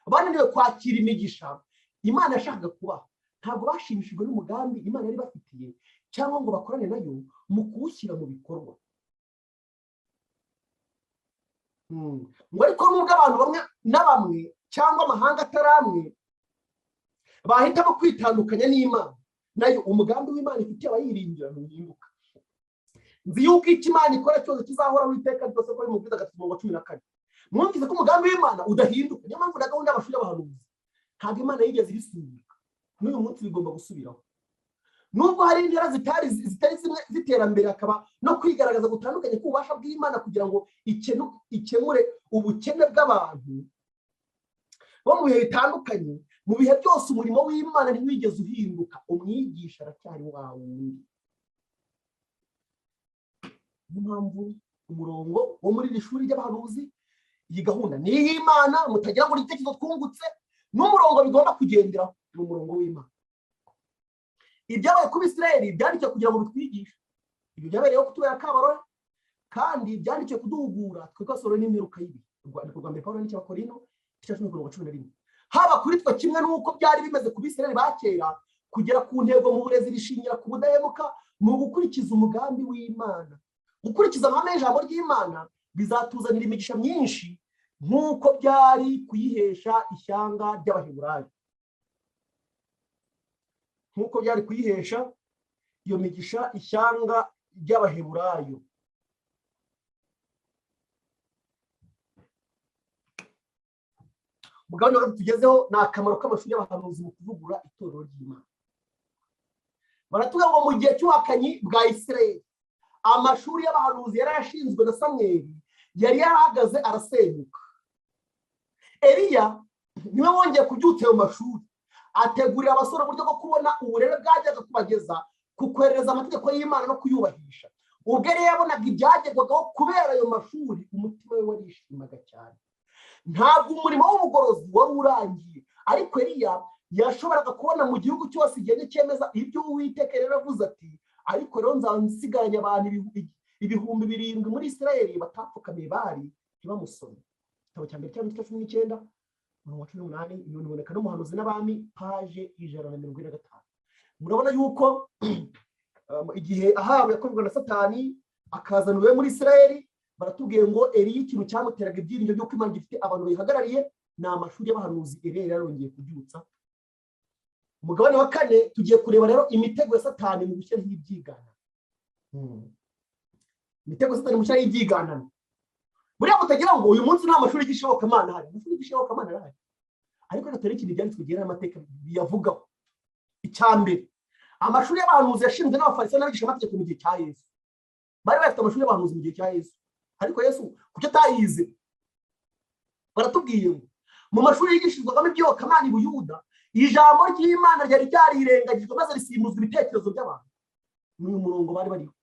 bananiwe kwakira imigisha Imana yashakaga kubaha. Ntabwo bashimishijwe n'umugambi Imana yari bafitiye cyangwa ngo bakorane nayo mu kuwushyira mu bikorwa. Ngo ariko nubwo abantu bamwe na bamwe cyangwa amahanga atari amwe bahitamo kwitandukanya n'Imana, nayo umugambi w'Imana ifitiye abayiringira ntuhinduka. Nzi yuko icyo Imana ikora cyose kizahoraho iteka ryose, ko ari mu Bwiza 14. Mwumvise ko umugambi w'Imana udahinduka. Niyo mpamvu na gahunda y'amashuri y'abahanuzi ntabwo Imana yigeze ibisubika, n'uyu munsi bigomba gusubiraho. Nubwo hari intera zitari zimwe ziterambere, hakaba no kwigaragaza gutandukanye k'ububasha bw'Imana kugira ngo ikemure ubukene bw'abantu bo mu bihe bitandukanye. Mu bihe byose umurimo w'Imana ntiwigeze uhinduka, umwigisha aracyari wa wundi. Niyo mpamvu umurongo wo muri iri shuri ry'abahanuzi, iyi gahunda ni iy'Imana, mutagira ngo igitekerezo twungutse, n'umurongo bigomba kugenderaho ni umurongo w'Imana. Ibyabaye ku Bisirayeli byandikiwe kugira ngo bitwigishe, ibyo byabereyeho kutubera akabarore, kandi byandikiwe kuduhugura twikosore n'imperuka y'ibihe. Urwandiko rwa mbere Pawulo n'Abakorinto 10:11. Haba kuri twe kimwe n'uko byari bimeze ku Bisirayeli ba kera, kugera ku ntego mu burezi rishingira ku budahemuka mu gukurikiza umugambi w'Imana. Gukurikiza amahame y'ijambo ry'Imana bizatuzanira imigisha myinshi nk'uko byari kuyihesha ishyanga ry'Abaheburayo. Nk'uko byari kuyihesha iyo migisha ishyanga ry'Abaheburayo. Mugabane wa tugezeho ni akamaro k'amashuri y'abahanuzi mu kuvugura itorero ry'Imana. Baratuvuga ngo mu gihe cy'ubuhakanyi bwa Isirayeli, amashuri y'abahanuzi yari yashinzwe na Samweli yari yarahagaze arasenyuka. Eliya niwe wongeye kubyutsa ayo mashuri, ategurira abasore uburyo bwo kubona uburere bwajyaga kubageza ku kwerereza amategeko y'Imana no kuyubahisha. Ubwo rero yabonaga ibyagerwagaho kubera ayo mashuri, umutima we warishimaga cyane. Ntabwo umurimo w'ubugorozi wari urangiye, ariko Eliya yashoboraga kubona mu gihugu cyose igenda cyemeza ibyo Uwiteka rero avuze ati, ariko rero nzaba nsigaranye abantu ibihumbi 7 muri Isirayeli batapfukamiye Bali ntibamusome. Igitabo cya mbere cya 19 18 iboneka n'umuhanuzi n'abami paje 145. Murabona yuko igihe Ahabu yakorwaga na Satani akazanwe muri Isirayeli, baratubwiye ngo Eliya ikintu cyamuteraga ibyiringiro byo kw'Imana gifite abantu bayihagarariye ni amashuri y'abahanuzi. Eliya yarongeye kubyutsa. Umugabane wa 4 tugiye kureba rero imitego ya Satani mu gushyiraho ibyigana. Imitego ya Satani mu gushyiraho ibyigana. Buriya mutagira ngo uyu munsi nta mashuri y'ishobokamana ahari. Amashuri y'ishobokamana arahari, ariko natari ikintu byanditswe gera amateka biyavugaho. Icyambere, amashuri y'abahanuzi yashinzwe n'abafarisayo n'abigisha amategeko mu gihe cya Yesu. Bari bafite amashuri y'abahanuzi mu gihe cya Yesu, ariko Yesu kuko atayize. Baratubwiye ngo mu mashuri yigishirizwagamo iby'iyobokamana i Buyuda, ijambo ry'Imana ryari ryarirengagijwe maze risimbuzwa ibitekerezo by'abantu. Ni umurongo bari bariho.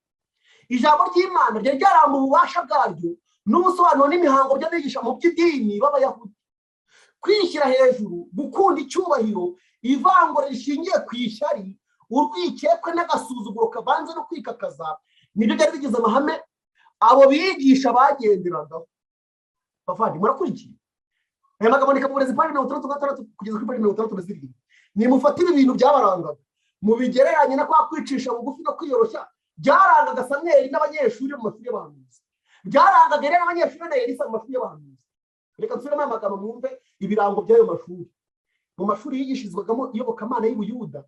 Ijambo ry'Imana ryari ryarambuye ububasha bwaryo n'ubusobanuro n'imihango by'abigisha mu by'idini b'abayahudi. Kwishyira hejuru, gukunda icyubahiro, ivangura rishingiye ku ishyari, urwikekwe n'agasuzuguro kavanze no kwikakaza, nibyo byari bigize amahame abo bigisha bagenderagaho. Bavandi murakurikiye aya magambo ni kaburezi paji 66 kugeza kuri paji 67. Nimufate ibi bintu byabarangaga mubigereranye na kwa kwicisha bugufi no kwiyoroshya byarangaga Samweli n'abanyeshuri mu mashuri y'abahanuzi, byarangaga rero abanyeshuri na Elisa mu mashuri y'abahanuzi. Reka nsubiremo amagambo mwumve ibirango by'ayo mashuri. Mu mashuri yigishirizwagamo iyobokamana y'Ubuyuda,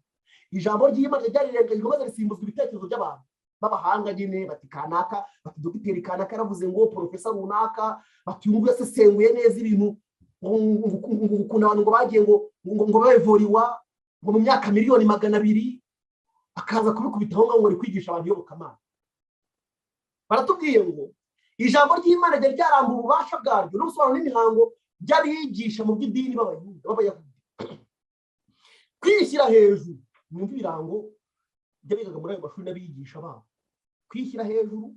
ijambo ry'Imana ryarirengagijwe maze risimbuzwa ibitekerezo by'abantu b'abahanga nyine, bati kanaka, bati dogiteri kanaka yaravuze ngo, profesa runaka, bati uyu nguyu yasesenguye neza ibintu, ukuntu abantu ngo bagiye ngo bavuriwa ngo mu myaka miliyoni 200, akaza kubikubitaho ngo ari kwigisha abantu iyobokamana. Baratubwiye ngo ijambo ry'Imana ryari ryarambura ububasha bwaryo n'ubusobanuro n'imihango by'abigisha mu by'idini b'abayahudi. Kwishyira hejuru, mwumva ibirango by'abigaga muri ayo mashuri n'abigisha babo. Kwishyira hejuru,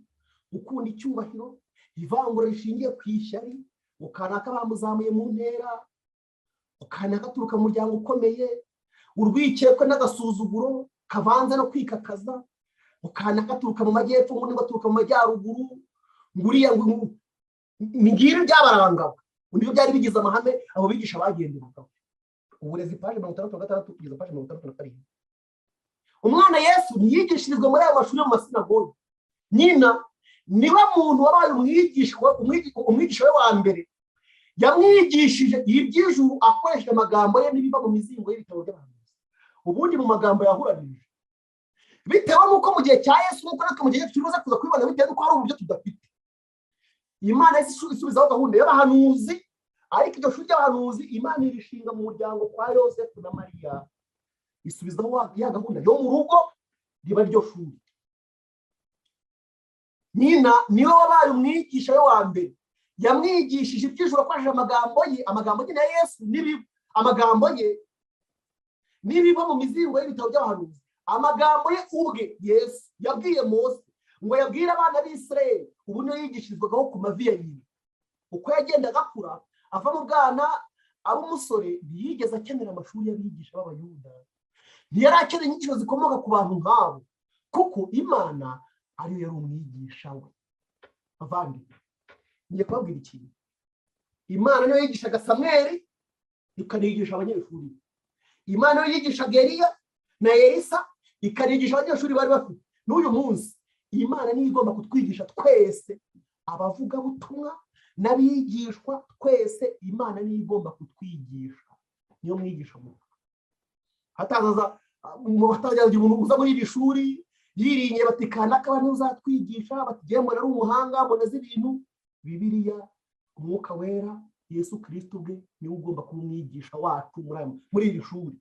gukunda icyubahiro, ivangura rishingiye ku ishyari, ukanaka bamuzamuye mu ntera, ukanaka aturuka mu muryango ukomeye, urwikekwe n'agasuzuguro kavanze no kwikakaza, ukanaka aturuka mu majyepfo ngo niba aturuka mu majyaruguru, nguriya ngibi byabarangaga. Nibyo byari bigize amahame abo bigisha bagenderagaho. Uburezi paje 66 kugeza paje 67. Umwana Yesu ntiyigishirizwe muri ayo mashuri mu masinagogi. Nyina niwe muntu wabaye umwigisha we wa mbere, yamwigishije iby'ijuru akoresheje amagambo ye n'ibiva mu mizingo y'ibitabo by'abahanuzi. Ubundi mu magambo yahuranije bitewe n'uko mu gihe cya Yesu n'uko natwe mu gihe tuza kuza kwibona bitewe n'uko hari uburyo tudafite. Imana isubizaho gahunda y'abahanuzi, ariko iryo shuri ry'abahanuzi Imana irishinga mu muryango kwa Yosefu na Mariya, isubizaho ya gahunda yo mu rugo riba ryo shuri. Nyina niwe wabaye umwigisha we wa mbere, yamwigishije iby'ijuru akoresheje amagambo ye na Yesu amagambo ye n'ibiva mu mizingo y'ibitabo by'abahanuzi. Amagambo ye ubwe Yesu yabwiye Mose ngo yabwire abana b'Isirayeli, ubu niyo yigishirizwagaho ku mavi ya nyina. Uko yagendaga akura ava mu bwana aba umusore, ntiyigeze akenera amashuri y'abigisha b'Abayuda, ntiyari akeneye inyigisho zikomoka ku bantu nk'abo, kuko Imana ariyo yari umwigisha we. Avandi ngiye kubabwira ikintu, Imana niyo yigishaga Samweli ikanigisha abanyeshuri, Imana niyo yigishaga Eliya na Elisa ikanigisha abanyeshuri bari bafite. N'uyu munsi Imana niyo igomba kutwigisha twese, abavugabutumwa n'abigishwa twese, Imana niyo igomba kutwigisha, niyo mwigisha mu hatazaza umuntu uza muri iri shuri yirinye bati kanaka abantu uzatwigisha, bati mbona ari umuhanga, mbona azi ibintu. Bibiliya, umwuka wera, Yesu Kristo ubwe niwe ugomba kuba umwigisha wacu muri iri shuri.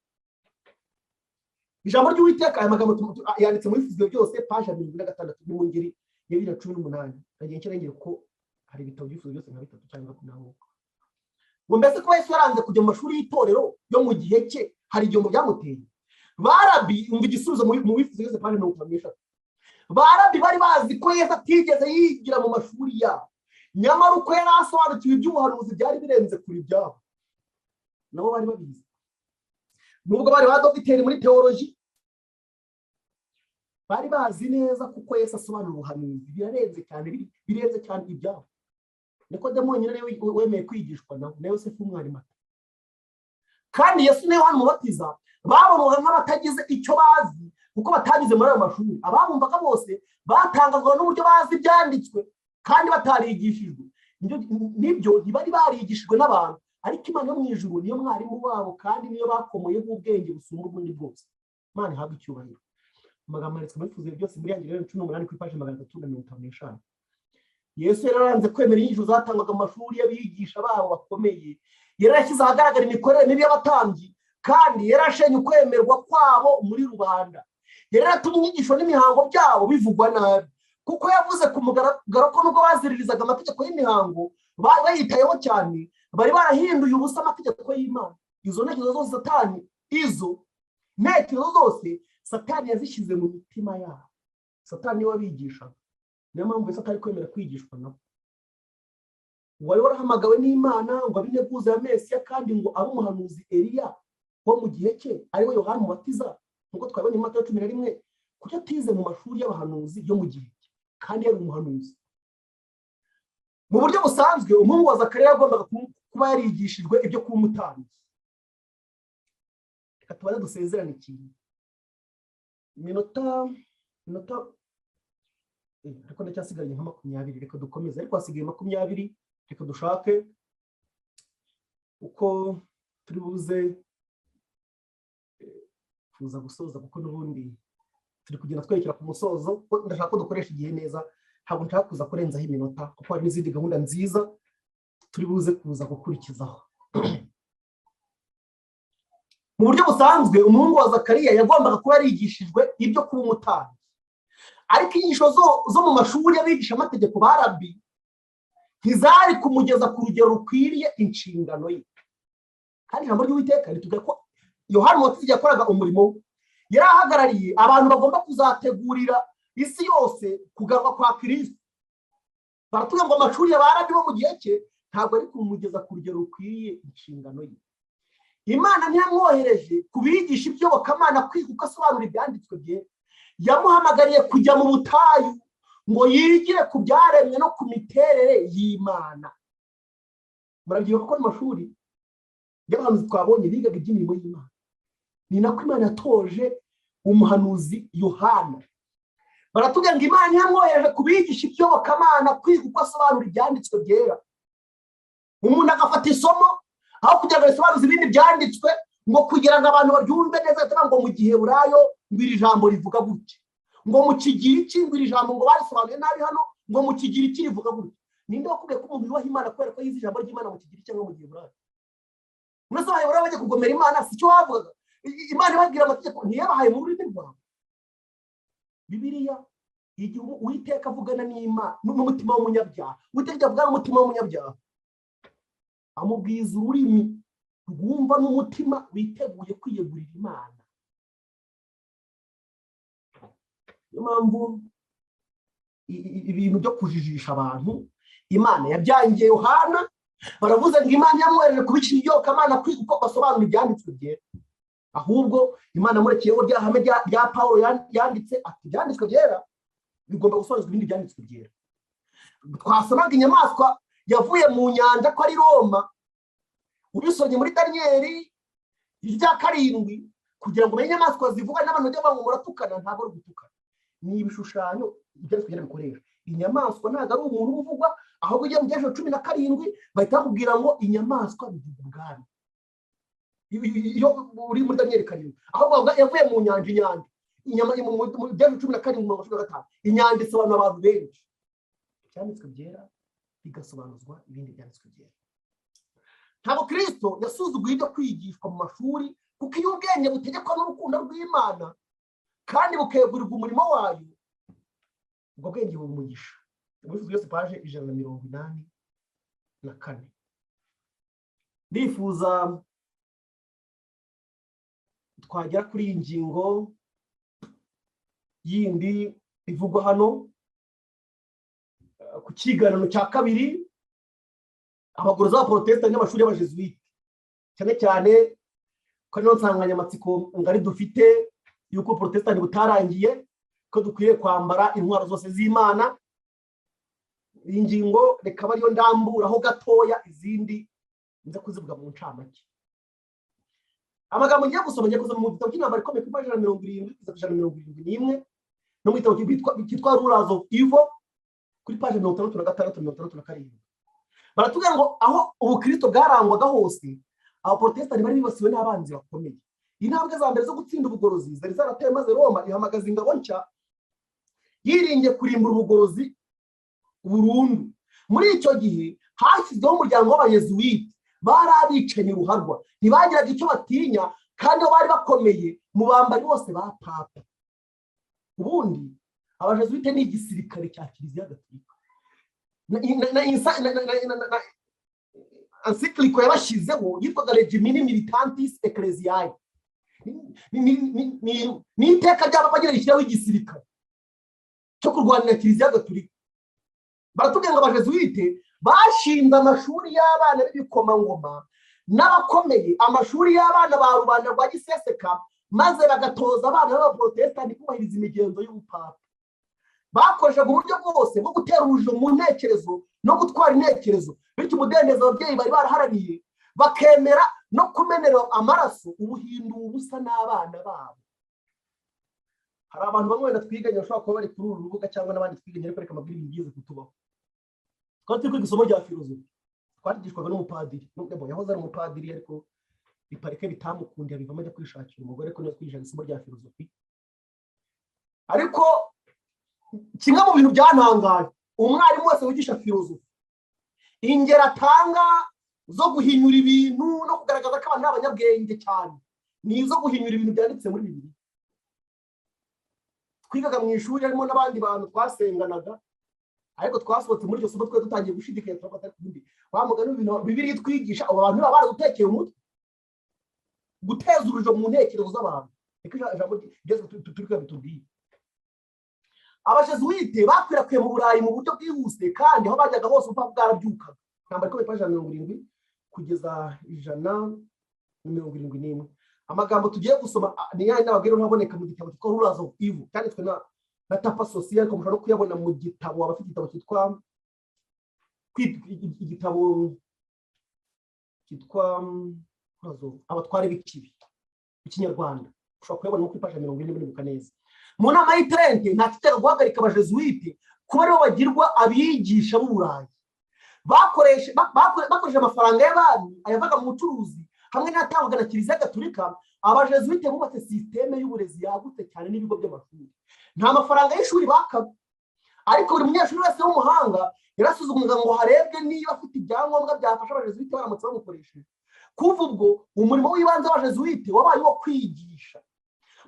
Ijambo ry'Uwiteka aya magambo yanditse muri Fizio byose paje 26 mu ngeri ya 2018. Nagiye nkerengera ko hari ibitabo by'Ifizio byose nka 3 cyangwa 4. Ngo mbese ko Yesu yaranze kujya mu mashuri y'itorero yo mu gihe cye, hari igihe byamuteye. Barabi umva igisubizo mu Fizio byose paje 53. Barabi bari bazi ko Yesu atigeze yigira mu mashuri yabo, nyamara uko yari asobanukiwe iby'ubuhanuzi byari birenze kuri byabo. Nabo bari babizi, nubwo bari ba dogiteri muri teoloji, bari bazi neza kuko Yesu asobanura ubuhanuzi birenze cyane ibyabo. Nikodemo nyine wemeye kwigishwa na Yosefu umwarimu. Kandi Yesu niwe wamubatiza, babonwaga nk'abatagize icyo bazi kuko batagize muri ayo mashuri. Ababumvaga bose batangazwa n'uburyo bazi ibyanditswe kandi batarigishijwe. Nibyo ntibari barigishijwe n'abantu, ariko Imana yo mu ijuru niyo mwarimu wabo kandi niyo bakomoye ubwenge busumba ubundi bwose. Imana ihabwa icyubahiro. Amagambo yanditswe muri Fizio byose muri Yangiriro 18 kuri paje 355. Yesu yararanze kwemera inyigisho zatangwaga mu mashuri y'abigisha babo bakomeye, yarashyize ahagaragara imikorere mibi y'abatambyi, kandi yarashenye ukwemerwa kwabo muri rubanda. Yaratumye inyigisho n'imihango byabo bivugwa nabi, kuko yavuze ku mugaragaro ko nubwo baziririzaga amategeko y'imihango bayitayeho cyane, bari barahinduye ubusa amategeko y'Imana. Izo ntekerezo zose Satani yazishyize mu mitima yabo. Satani niwe wabigishaga, niyo mpamvu Yesu atari kwemera kwigishwa nabo. wari warahamagawe n'Imana ngo abineguze ya Mesiya kandi ngo abe umuhanuzi Eliya wo mu gihe cye ariwe Yohana Umubatiza nkuko twabonye mu Matayo 11 kuko atize mu mashuri y'abahanuzi yo mu gihe cye kandi yari umuhanuzi. Mu buryo busanzwe umuhungu wa Zakariya agombaga kuba yarigishijwe ibyo kuba umutambyi. Reka tubanze dusezerane ikintu. Minota ariko ndacyasigaye nka 20, reka dukomeze, ariko hasigaye 20, reka dushake uko turi buze kuza gusoza kuko n'ubundi turi kugenda twerekera ku musozo. Ndashaka ko dukoresha igihe neza, ntabwo nshaka kuza kurenzaho iminota kuko hari n'izindi gahunda nziza turi buze kuza gukurikizaho. Mu buryo busanzwe umuhungu wa Zakariya yagombaga kuba yarigishijwe ibyo kuba umutambyi, ariko inyigisho zo mu mashuri y'abigisha amategeko ba Rabi ntizari kumugeza ku rugero rukwiriye inshingano ye. Kandi ijambo ry'Uwiteka ritubwira ko Yohana Umubatiza yakoraga umurimo we, yari ahagarariye abantu bagomba kuzategurira isi yose kugaruka kwa Kristo. Baratubwira ngo amashuri ya ba Rabi bo mu gihe cye ntabwo ari kumugeza ku rugero rukwiriye inshingano ye. Imana ntiyamwohereje kubigisha iby'Iyobokamana kwiga uko asobanura ibyanditswe bye, yamuhamagariye kujya mu butayu ngo yigire ku byaremwe no ku miterere y'Imana. Murabyibuka ko mu mashuri y'abahanuzi twabonye bigaga iby'imirimo y'Imana. Ni nako Imana yatoje umuhanuzi Yohana. Baratubwira ngo Imana ntiyamwohereje kubigisha iby'Iyobokamana kwiga uko asobanura ibyanditswe byera. Umuntu agafata isomo aho kugira ngo risobanuze ibindi byanditswe ngo kugira ngo abantu babyumve neza, cyangwa ngo mu Giheburayo ngo iri jambo rivuga gutya, ngo mu Kigiriki ngo iri jambo ngo barisobanuye nabi hano, ngo mu Kigiriki rivuga gutya. Ninde wakubwiye ko umuntu yubaha Imana kubera ko yize ijambo ry'Imana mu Kigiriki cyangwa mu Giheburayo? Mwese Abaheburayo bajya kugomera Imana, si cyo bavugaga. Imana ibabwira amategeko ntiyabahaye mu rurimi rwabo. Bibiliya igihe Uwiteka avugana n'Imana n'umutima w'umunyabyaha, Uwiteka avugana n'umutima w'umunyabyaha, amubwiza ururimi rwumva n'umutima witeguye kwiyegurira Imana. Niyo mpamvu ibintu byo kujijisha abantu Imana yabyangiye Yohana. Baravuze ngo Imana yamwohereje kubigisha iby'Iyobokamana kwiga uko basobanura ibyanditswe byera. Ahubwo Imana murekeyeho rya hame rya Pawulo yanditse ati ibyanditswe byera bigomba gusobanuzwa ibindi byanditswe byera. Twasomaga inyamaswa yavuye mu nyanja ko ari Roma, ubisomye muri Daniyeli 7 kugira ngo umenye inyamaswa zivuga n'abantu bajya ngo muratukana. Ntabwo ari gutukana, ni ibishushanyo ibyanditswe byera bikoresha. Inyamaswa ntabwo ari umuntu uvugwa, ahubwo ugiye mu Byanditswe 17 bahita bakubwira ngo inyamaswa bivuga ubwami. Iyo uri muri Daniyeli 7 ahubwo yavuye mu nyanja, inyanja mu Byanditswe 17:15 inyanja isobanura abantu benshi. Ibyanditswe byera bigasobanuzwa ibindi byanditswe byera. Ntabwo Kristo yasuzuguye ibyo kwigishwa mu mashuri, kuko iyo ubwenge butegekwa n'urukundo rw'Imana kandi bukegurirwa umurimo wayo, ubwo bwenge bumugisha. Ubuvuzi yose paje 184. Ndifuza twagera kuri iyi ngingo yindi ivugwa hano ku kiganiro cya kabiri, abagorozi b'Abaporotesitanti n'amashuri y'Abajesuite, cyane cyane ko niyo nsanganyamatsiko ngari dufite yuko Protesitanti butarangiye, ko dukwiye kwambara intwaro zose z'Imana. Iyi ngingo reka bariyo ndamburaho gatoya, izindi nza kuzivuga mu ncamake. Amagambo ngiye gusoma mu gitabo cy'Intambara Ikomeye ku page 70-71 no mu gitabo cyitwa Rulers of Evil kuri page 66-67. Baratubwira ngo aho ubukristo bwarangwaga hose, Abaporotesitanti bari bibasiwe n'abanzi bakomeye. Intambwe za mbere zo gutsinda ubugorozi zari zarateye, maze Roma ihamagaza ingabo nshya yiringiye kurimbura ubugorozi burundu. Muri icyo gihe hashyizweho umuryango w'Abayezuwiti, bari abicanyi ruharwa, ntibagiraga icyo batinya kandi bari bakomeye mu bambari bose ba Papa. Ubundi Abajesuite ni igisirikare cya Kiliziya Gatolika. Encyclical yabashyizeho yitwaga Regimini Militantis Ecclesiae. Ni iteka ry'abagira rishyiraho igisirikare cyo kurwanira Kiliziya Gatolika. Baratubwira ngo Abajesuite bashinze amashuri y'abana b'ibikomangoma n'abakomeye, amashuri y'abana ba rubanda rwa giseseka, maze bagatoza abana b'abaporotesitanti kubahiriza imigenzo y'ubupapa. Bakoreshaga uburyo bwose bwo gutera urujijo mu ntekerezo no gutwara intekerezo, bityo umudendezo ababyeyi bari baraharaniye bakemera no kumenera amaraso ubuhinduye ubusa n'abana babo. Hari abantu bamwe wenda twiganye bashobora kuba bari kuri uru rubuga cyangwa n'abandi twiganye ariko reka amabwiriza ibyiza kutubaho. Twari turi kwiga isomo rya filozofi, twarigishwaga n'umupadiri, nubwo yahoze ari umupadiri ariko biparike bitamukundiye bivamo ajya kwishakira umugore, ko niyo twigishaga isomo rya filozofi. Ariko kimwe mu bintu byantangaje, umwarimu wese wigisha filozofi, ingero atanga zo guhinyura ibintu no kugaragaza ko abantu ari abanyabwenge cyane ni izo guhinyura ibintu byanditse muri Bibiliya. Twigaga mu ishuri harimo n'abandi bantu twasenganaga, ariko twasohotse muri iryo somo twe dutangiye gushidikanya turafata kundi wamugana ibintu Bibiliya twigisha, abo bantu baba baradutekeye umutwe guteza urujo mu ntekerezo z'abantu. Reka ijambo turi kubitubwiye. Abajesuite bakwirakwiye mu Burayi mu buryo bwihuse, kandi aho bajyaga hose upfa bwarabyukaga. Namba ko ipaje 70 kugeza 171. Amagambo tugiye gusoma ni yandi n'abagero naboneka mu gitabo cyitwa Rulers of Evil, cyanditswe na Tapa Social, ko mushobora kuyabona mu gitabo, abafite igitabo cyitwa abatware b'ikibi ikinyarwanda, ushobora kuyabona mu ipaje 40 neza. Mu nama y'Itrente nta kitero guhagarika abajesuite kuba aribo bagirwa abigisha b'Uburayi. Bakoresheje amafaranga y'abami ayavaga mu bucuruzi hamwe n'atangwaga na Kiliziya Gatolika. Abajesuite bubatse systeme y'uburezi yagutse cyane n'ibigo by'amashuri. Nta mafaranga y'ishuri bakaga, ariko buri munyeshuri wese w'umuhanga yarasuzumwaga ngo harebwe niba afite ibyangombwa byafasha abajesuite baramutse bamukoresheje. Kuva ubwo umurimo w'ibanze w'abajesuite wabaye wo kwigisha.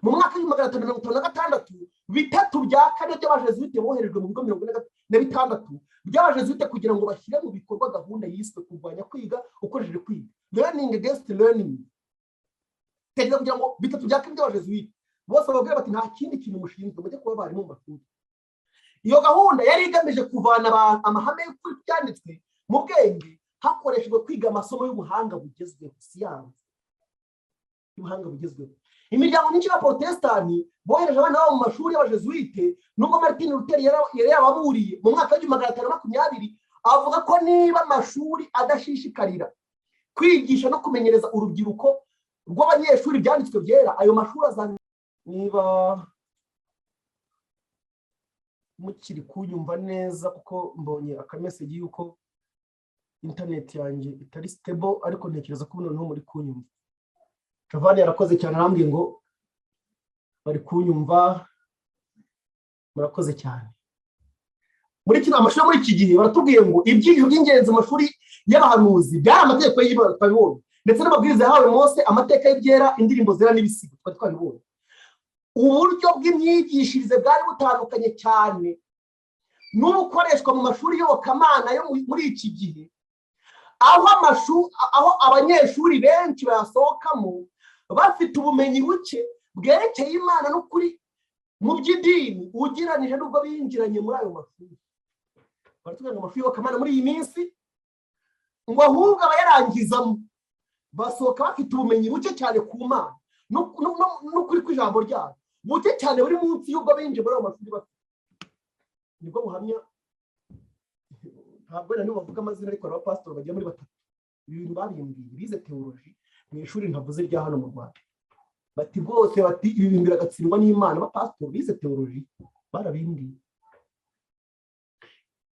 Mu mwaka wa 1556 bitatu bya kane by'abajesuite boherejwe mu bigo 46 by'abajesuite kugira ngo bashyire mu bikorwa gahunda yiswe kurwanya kwiga ukoresheje kwiga, learning against learning. Tegera kugira ngo bitatu bya kane by'abajesuite bose babwira bati nta kindi kintu mushinzwe mujye kuba bari mu mashuri. Iyo gahunda yari igamije kuvana amahame y'ukuri byanditswe mu bwenge hakoreshejwe kwiga amasomo y'ubuhanga bugezweho, siyansi y'ubuhanga bugezweho. Imiryango myinshi y'abaporotesitanti bohereje abana babo mu mashuri y'abajesuite, nubwo Martin Luther yari yababuriye mu mwaka wa 1520 avuga ko niba amashuri adashishikarira kwigisha no kumenyereza urubyiruko rw'abanyeshuri byanditswe byera, ayo mashuri azana. Niba mukiri kunyumva neza, kuko mbonye akamessage yuko internet yanjye itari stable, ariko ntekereza ko noneho muri kunyumva. Chavani yarakoze cyane, arambwiye ngo bari kunyumva, murakoze cyane. Muri kino amashuri muri iki gihe baratubwiye ngo ibyigisho by'ingenzi amashuri y'abahanuzi byari amategeko y'Imana twabibonye, ndetse n'amabwiriza yahawe Mose, amateka y'ibyera, indirimbo zera n'ibisigo twabibonye. Uburyo bw'imyigishirize bwari butandukanye cyane n'ubukoreshwa mu mashuri y'Iyobokamana yo muri iki gihe, aho abanyeshuri benshi basohokamo bafite ubumenyi buke bwerekeye Imana n'ukuri mu by'idini ugereranije n'ubwo binjiranye muri ayo mashuri. Baratubwira ngo amashuri y'Iyobokamana muri iyi minsi ngo ahubwo abayarangizamo basohoka bafite ubumenyi buke cyane ku Mana n'ukuri kw'ijambo ryayo, buke cyane buri munsi y'ubwo binjiye muri ayo mashuri bafite. Nibwo buhamya, ntabwo niba bavuga amazina ariko abapasitori bagiye muri batatu. Ibintu babimbwiye bize teoloji mu ishuri ntavuze rya hano mu Rwanda, bati bose bati ibi bintu biragatsindwa n'Imana. Abapasitori bize teoloji barabimbwiye.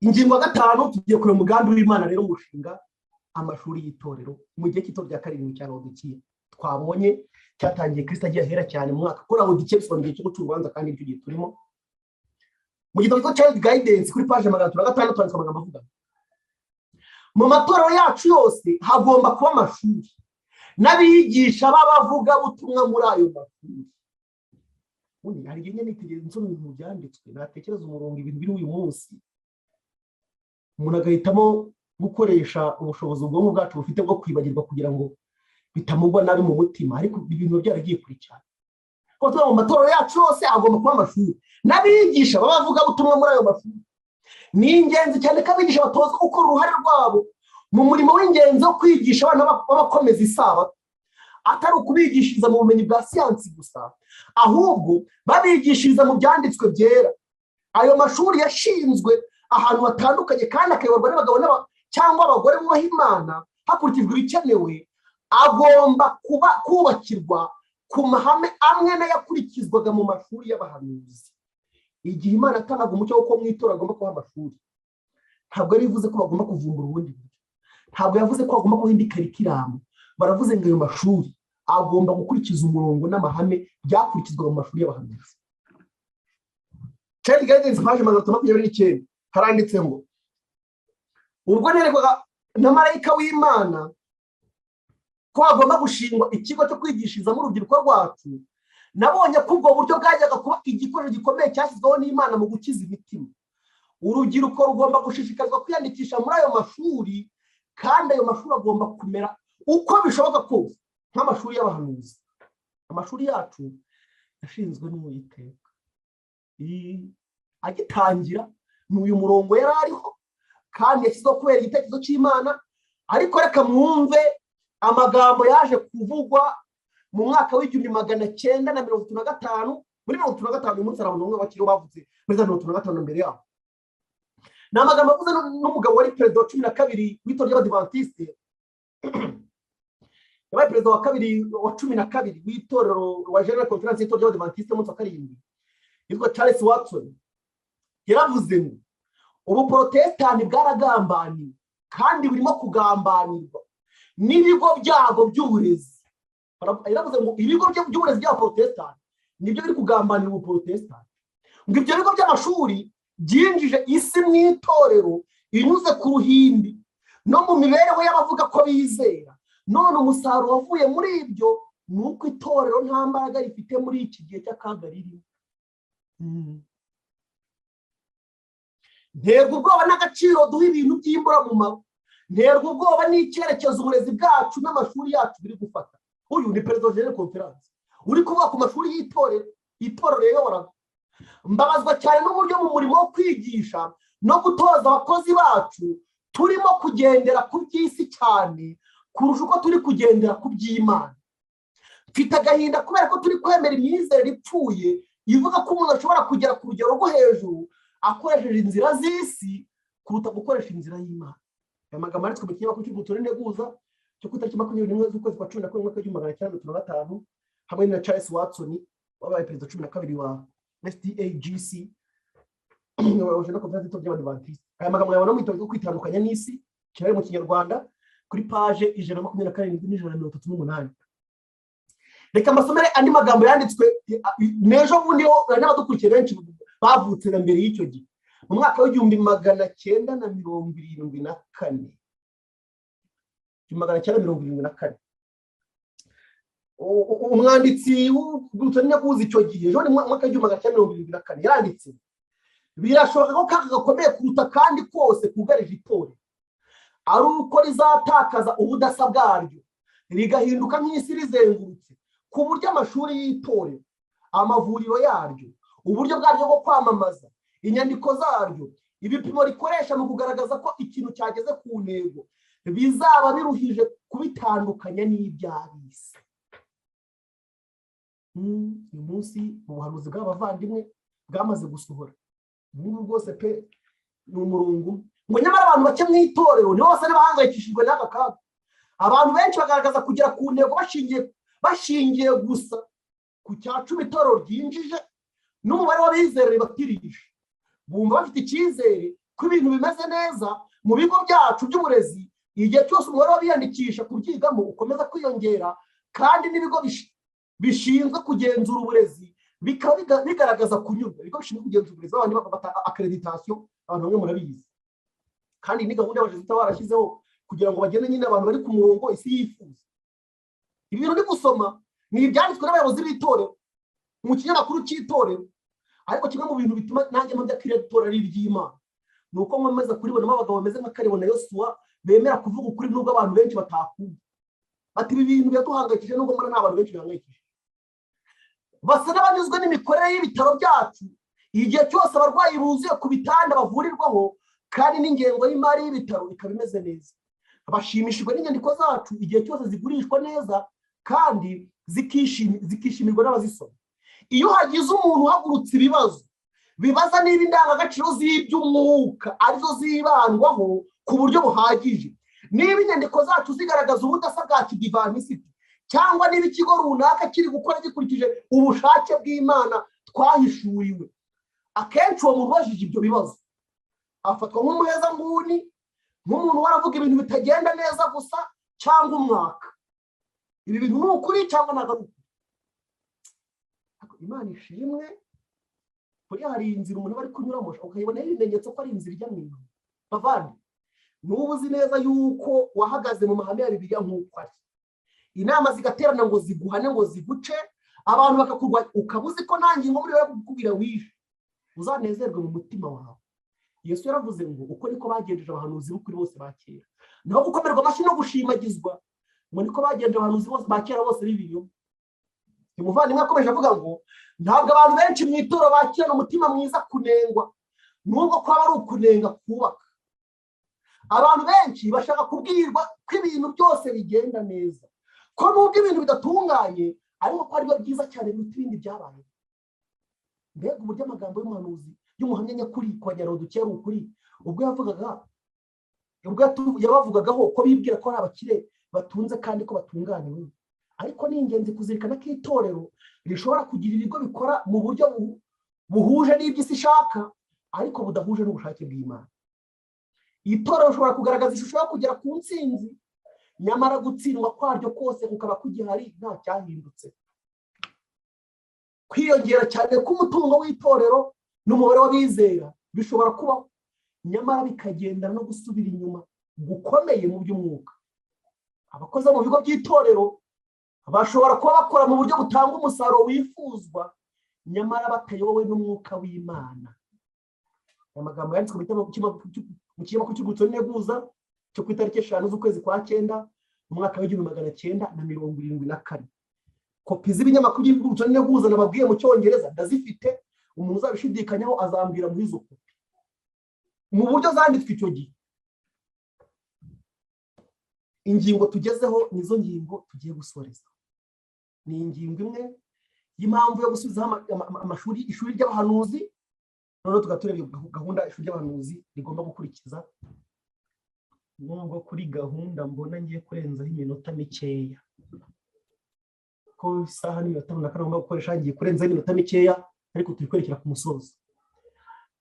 Ingingo ya 5 tugiye kureba umugambi w'Imana rero mushinga amashuri y'itorero mu gihe cy'itorero rya 7 cya Laodikiya. Twabonye cyatangiye Kristo agiye ahera cyane mu mwaka kuri Laodikiya, bisobanura igihe cyo guca urubanza, kandi icyo gihe turimo. Mu gitabo cyitwa Child Guidance kuri page 606 handitswe amagambo avuga: mu matorero yacu yose hagomba kuba amashuri n'abigisha b'abavuga butumwa muri ayo mashuri. Undi hari igihe nitegereza insomyi mu byanditswe, natekereza umurongo ibintu biri uyu munsi, umuntu agahitamo gukoresha ubushobozi ubwonko bwacu bufite bwo kwibagirwa kugira ngo bitamugwa nabi mu mutima, ariko ibintu byaragiye kuri cyane. Ko mu matorero yacu yose agomba kuba amashuri n'abigisha b'abavuga butumwa muri ayo mashuri. ni ingenzi cyane ko abigisha batozwa gukora uruhare rwabo mu murimo w'ingenzi wo kwigisha abana b'abakomeza isabato, atari ukubigishiriza mu bumenyi bwa siyansi gusa, ahubwo babigishiriza mu byanditswe byera. Ayo mashuri yashinzwe ahantu hatandukanye kandi akayoborwa n'abagabo cyangwa abagore bubaha Imana hakurikijwe ibikenewe, agomba kubakirwa ku mahame amwe n'ayakurikizwaga mu mashuri y'abahanuzi. Igihe Imana yatangaga umucyo wo mu itora agomba kuba amashuri, ntabwo yari bivuze ko bagomba kuvumbura ubundi buryo, ntabwo yavuze ko bagomba kuba indi karikiramu. Baravuze ngo ayo mashuri agomba gukurikiza umurongo n'amahame byakurikizwaga mu mashuri y'abahanuzi. Child Guidance page 129 haranditse ngo ubwo nerekwaga na marayika w'Imana ko agomba gushingwa ikigo cyo kwigishirizamo urubyiruko rwacu, nabonye ko ubwo buryo bwajyaga kuba igikoresho gikomeye cyashyizweho n'Imana mu gukiza imitima. Urubyiruko rugomba gushishikarizwa kwiyandikisha muri ayo mashuri, kandi ayo mashuri agomba kumera uko bishoboka kose nk'amashuri y'abahanuzi. Amashuri yacu yashinzwe n'Uwiteka, agitangira n'uyu murongo yari ariho kandi yashyizweho kubera igitekerezo cy'Imana. Ariko reka mwumve amagambo yaje kuvugwa mu mwaka w'1935. Muri 1935 uyu munsi arabona umwe bakiriho bavuze muri 1935 mbere yaho. Ni amagambo avuze n'umugabo wari perezida wa 12 w'itorero ry'Abadiventiste, yabaye perezida wa 12 w'itorero wa General Conference y'itorero ry'Abadiventiste mu 7, yitwa Charles Watson. Yaravuze ngo ubu Protestani bwaragambaniwe kandi burimo kugambanirwa n'ibigo byabo by'uburezi. Yaravuze ngo ibigo by'uburezi bya Protestani nibyo biri kugambanira ubu Protestani, ngo ibyo bigo by'amashuri byinjije isi mu itorero inyuze ku ruhimbi no mu mibereho y'abavuga ko bizera. None umusaruro wavuye muri ibyo ni uko itorero nta mbaraga rifite muri iki gihe cy'akaga ririmo. Nterwa ubwoba n'agaciro duha ibintu by'imburamumaro, nterwa ubwoba n'icyerekezo uburezi bwacu n'amashuri yacu biri gufata. Uyu ni perezida wa General Conference uri kuvuga ku mashuri y'itorero yayoboraga. Mbabazwa cyane n'uburyo mu murimo wo kwigisha no gutoza abakozi bacu turimo kugendera ku by'isi cyane kurusha uko turi kugendera ku by'Imana. Mfite agahinda kubera ko turi kwemera imyizerere ipfuye ivuga ko umuntu ashobora kugera ku rugero rwo hejuru akoresheje inzira z'isi kuruta gukoresha inzira y'Imana. Aya magambo yanditswe mu kinyamakuru cy'Ubutumwa Integuza cyo ku itariki 21 z'ukwezi kwa 11 mwaka w'1935 hamwe na Charles Watson wabaye perezida 12 wa SDAGC waje no kuvuga ito by'Abadiventiste. Aya magambo yabona mu gitabo cyo kwitandukanya n'isi kirari mu Kinyarwanda kuri page 127 n'ijana. Reka mbasomere andi magambo yanditswe nejo bundi n'abadukurikiye benshi bavutse na mbere y'icyo gihe mu mwaka w'1974. Umwanditsi w'ubutumwa bw'uzi icyo gihe ejo ni mu mwaka w'1974 yanditse, birashoboka ko kaga gakomeye kuruta kandi kose kugarije itorero ari uko rizatakaza ubudasa bwaryo rigahinduka nk'isi rizengurutse, ku buryo amashuri y'itorero, amavuriro yaryo, uburyo bwaryo bwo kwamamaza, inyandiko zaryo, ibipimo rikoresha mu kugaragaza ko ikintu cyageze ku ntego bizaba biruhije kubitandukanya n'iby'abisi. Uyu munsi mu buhanuzi bw'abavandimwe bwamaze gusohora n'ubu rwose pe ni umurongo ngo nyamara abantu bake mu itorero nibo bose bahangayikishijwe n'aka kaga. Abantu benshi bagaragaza kugera ku ntego bashingiye gusa ku cya 10 itorero ryinjije n'umubare w'abizera batirije. Bumva bafite icyizere ko ibintu bimeze neza mu bigo byacu by'uburezi igihe cyose umubare w'abiyandikisha kubyigamo ukomeza kwiyongera, kandi n'ibigo bishinzwe kugenzura uburezi bikaba bigaragaza kunyurwa. Ibigo bishinzwe kugenzura uburezi abandi bafata accreditation, abantu bamwe murabizi, kandi ni gahunda y'abajesuita barashyizeho kugira ngo bagende nyine abantu bari ku murongo isi yifuza. Ibintu ndi gusoma ni ibyanditswe n'abayobozi b'itorero mu kinyamakuru cy'itorero, ariko kimwe mu bintu bituma nanjye mpamya ko itorero ari iry'Imana ni uko nkomeza kuribonamo abagabo bameze nka Kalebu na Yosuwa bemera kuvuga ukuri nubwo abantu benshi batakumva. Bati ibi bintu byaduhangayikije nubwo mbona nta bantu benshi bihangayikije. Basa n'abanyuzwe n'imikorere y'ibitaro byacu igihe cyose abarwayi buzuye ku bitanda bavurirwaho kandi n'ingengo y'imari y'ibitaro ikaba imeze neza. Bashimishijwe n'inyandiko zacu igihe cyose zigurishwa neza kandi zikishimirwa n'abazisoma. Iyo hagize umuntu uhagurutse ibibazo bibaza niba indangagaciro z'iby'umwuka arizo zibandwaho ku buryo buhagije, niba inyandiko zacu zigaragaza ubudasa bwa kidivanisiti, cyangwa niba ikigo runaka kiri gukora gikurikije ubushake bw'Imana twahishuriwe, akenshi uwo muntu ubajije ibyo bibazo afatwa nk'umuhezanguni, nk'umuntu waravuga ibintu bitagenda neza gusa, cyangwa umwaka. Ibi bintu ni ukuri cyangwa ntabwo ari ukuri? Imana ishimwe. Buriya hari inzira umuntu bari kunyuramo ukayibonaho ibimenyetso ko ari inzira ijya mu ijuru. Bavandi, n'ubu uzi neza yuko wahagaze mu mahame ya Bibiliya nk'uko ari, inama zigaterana ngo ziguhane ngo ziguce, abantu bakakurwanya, ukaba uzi ko nta ngingo muri wowe kukubwira wishe, uzanezerwe mu mutima wawe. Yesu yaravuze ngo uko niko bagenjeje abahanuzi b'ukuri bose ba kera, naho gukomerwa amashyi no gushimagizwa ngo niko bagenjeje abahanuzi bose ba kera bose b'ibinyoma. Umuvandimwe akomeje avuga ngo ntabwo abantu benshi mu itoro bakirana umutima mwiza kunengwa, nubwo kwaba ari ukunenga kubaka. Abantu benshi bashaka kubwirwa ko ibintu byose bigenda neza, ko nubwo ibintu bidatunganye ariko ko aribyo byiza cyane biruta ibindi byabaye. Mbega uburyo amagambo y'umuhanuzi y'umuhamya nyakuri kwa Nyarodukera ukuri, ubwo yabavugagaho ko bibwira ko ari abakire batunze kandi ko batunganiwe. Ariko ni ingenzi kuzirikana ko itorero rishobora kugira ibigo bikora mu buryo buhuje n'iby'isi ishaka ariko budahuje n'ubushake bw'Imana. Itorero rishobora kugaragaza ishusho yo kugera ku ntsinzi, nyamara gutsindwa kwaryo kose kukaba kugihari nta cyahindutse. Kwiyongera cyane k'umutungo w'itorero n'umubare w'abizera bishobora kubaho, nyamara bikagendana no gusubira inyuma gukomeye mu by'umwuka. Abakozi mu bigo by'itorero bashobora kuba bakora mu buryo butanga umusaruro wifuzwa, nyamara batayobowe n'umwuka w'Imana. Amagambo yanditswe mu kinyamakuru cy'urwibutso n'integuza cyo ku itariki 5 z'ukwezi kwa 9 mu mwaka wa 1974. Kopi z'ibinyamakuru by'urwibutso n'integuza nababwiye mu Cyongereza ndazifite, umuntu uzabishidikanyaho azambwira muri izo kopi mu buryo zanditswe icyo gihe. Ingingo tugezeho nizo ngingo tugiye gusoreza. Ni ingingo imwe y'impamvu yo gusubizaho amashuri ishuri ry'abahanuzi, noneho tugatureba gahunda ishuri ry'abahanuzi rigomba gukurikiza. Nubwo kuri gahunda mbona ngiye kurenzaho iminota mikeya, ko isaha n'iminota runaka ngomba gukoresha ngiye kurenzaho iminota mikeya, ariko turi kwerekera ku musozo.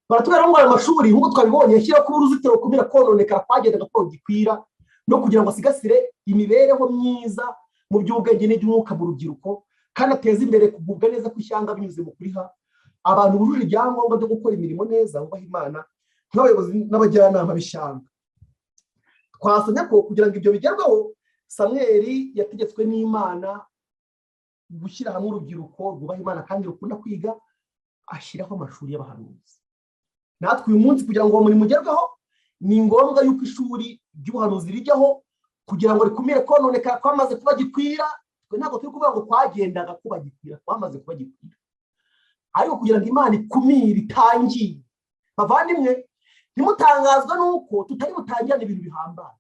Baratubwira ngo aya mashuri nk'uko twabibonye yashyira ku uruzitiro kumira kononekara kwagendaga ko gikwira, no kugira ngo asigasire imibereho myiza mu by'ubwenge n'iby'umwuka mu rubyiruko, kandi ateze imbere kugubwa neza kw'ishyanga binyuze mu kuriha abantu bujuje ibyangombwa byo gukora imirimo neza bubaha Imana nk'abayobozi n'abajyanama b'ishyanga. Twasomye ko kugira ngo ibyo bigerweho, Samweli yategetswe n'Imana gushyira hamwe urubyiruko rwubaha Imana kandi rukunda kwiga, ashyiraho amashuri y'abahanuzi. Natwe uyu munsi kugira ngo uwo murimo ugerweho, ni ngombwa yuko ishuri ry'ubuhanuzi rijyaho kugira ngo rikumire kononekara kwamaze kuba gikwira. Twe ntabwo turi kuvuga ngo twagendaga kuba gikwira, twamaze kuba gikwira, ariko kugira ngo Imana ikumire itangiye. Bavandimwe, ntimutangazwa nuko tutari butangirane ibintu bihambaye.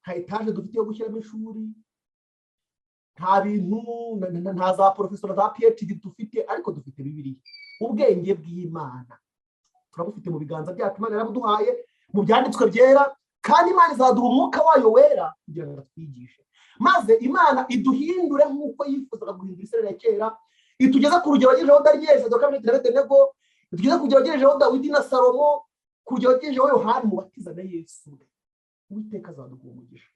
Nta etaje dufite yo gushyiramo ishuri, nta bintu, nta za porofesora za PhD dufite, ariko dufite Bibiliya, ubwenge bw'Imana turabufite mu biganza byacu. Imana yarabuduhaye mu byanditswe byera, kandi Imana izaduha umwuka wayo wera kugira ngo atwigishe, maze Imana iduhindure nk'uko yifuzaga guhindura Isirayeli ya kera, itugeza ku rugero wagejejeho Daniyeli, Sadoka na Abedenego, itugeza ku rugero wagejejeho Dawidi na Salomo, ku rugero wagejejeho Yohana Umubatiza na Yesu. Uwiteka azaduha umugisha.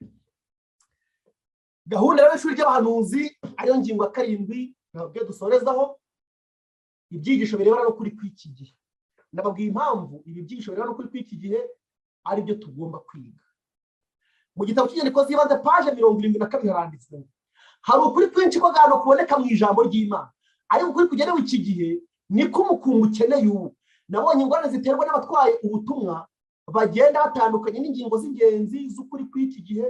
Gahunda y'ishuri ry'abahanuzi ariyo ngingo ya 7 nababwiye dusorezaho, ibyigisho birebana no kuri kw'iki gihe. Nababwiye impamvu ibi byigisho birebana no kuri kw'iki gihe ari byo tugomba kwiga. Mu gitabo cy'inyandiko z'ibanze paje 72 haranditswe ngo hari ukuri kwinshi ko gano kuboneka mu ijambo ry'Imana, ariko ukuri kugenewe iki gihe niko umukungu ukeneye ubu. Nabonye ingorane ziterwa n'abatwaye ubutumwa bagenda batandukanye n'ingingo z'ingenzi z'ukuri kw'iki gihe,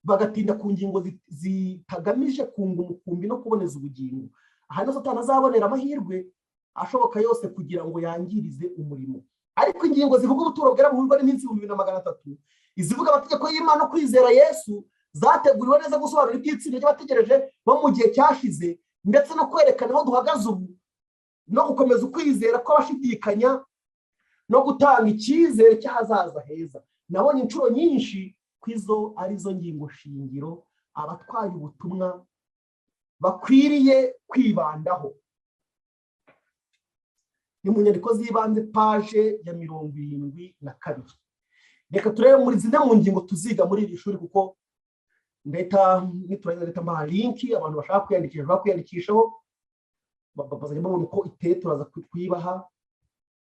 bagatinda ku ngingo zitagamije kunga umukumbi no kuboneza ubugingo. Aha niho Satani azabonera amahirwe ashoboka yose kugira ngo yangirize umurimo. Ariko ingingo zivuga ubuturo bwera buhurwa n'iminsi 2300 izivuga amategeko y'Imana no kwizera Yesu zateguriwe neza gusobanura iby'itsinda ry'abategereje bo mu gihe cyashize, ndetse no kwerekana aho duhagaze ubu no gukomeza ukwizera kw'abashidikanya no gutanga icyizere cy'ahazaza heza. Nabonye inshuro nyinshi kwizo arizo ngingo shingiro abatwaye ubutumwa bakwiriye kwibandaho. Ni mu nyandiko z'ibanze paje ya 72. Reka turebe muri zine mu ngingo tuziga muri iri shuri, kuko leta mbaha linki abantu bashaka kwiyandikishaho bazajya babona uko iteye, turaza kuyibaha,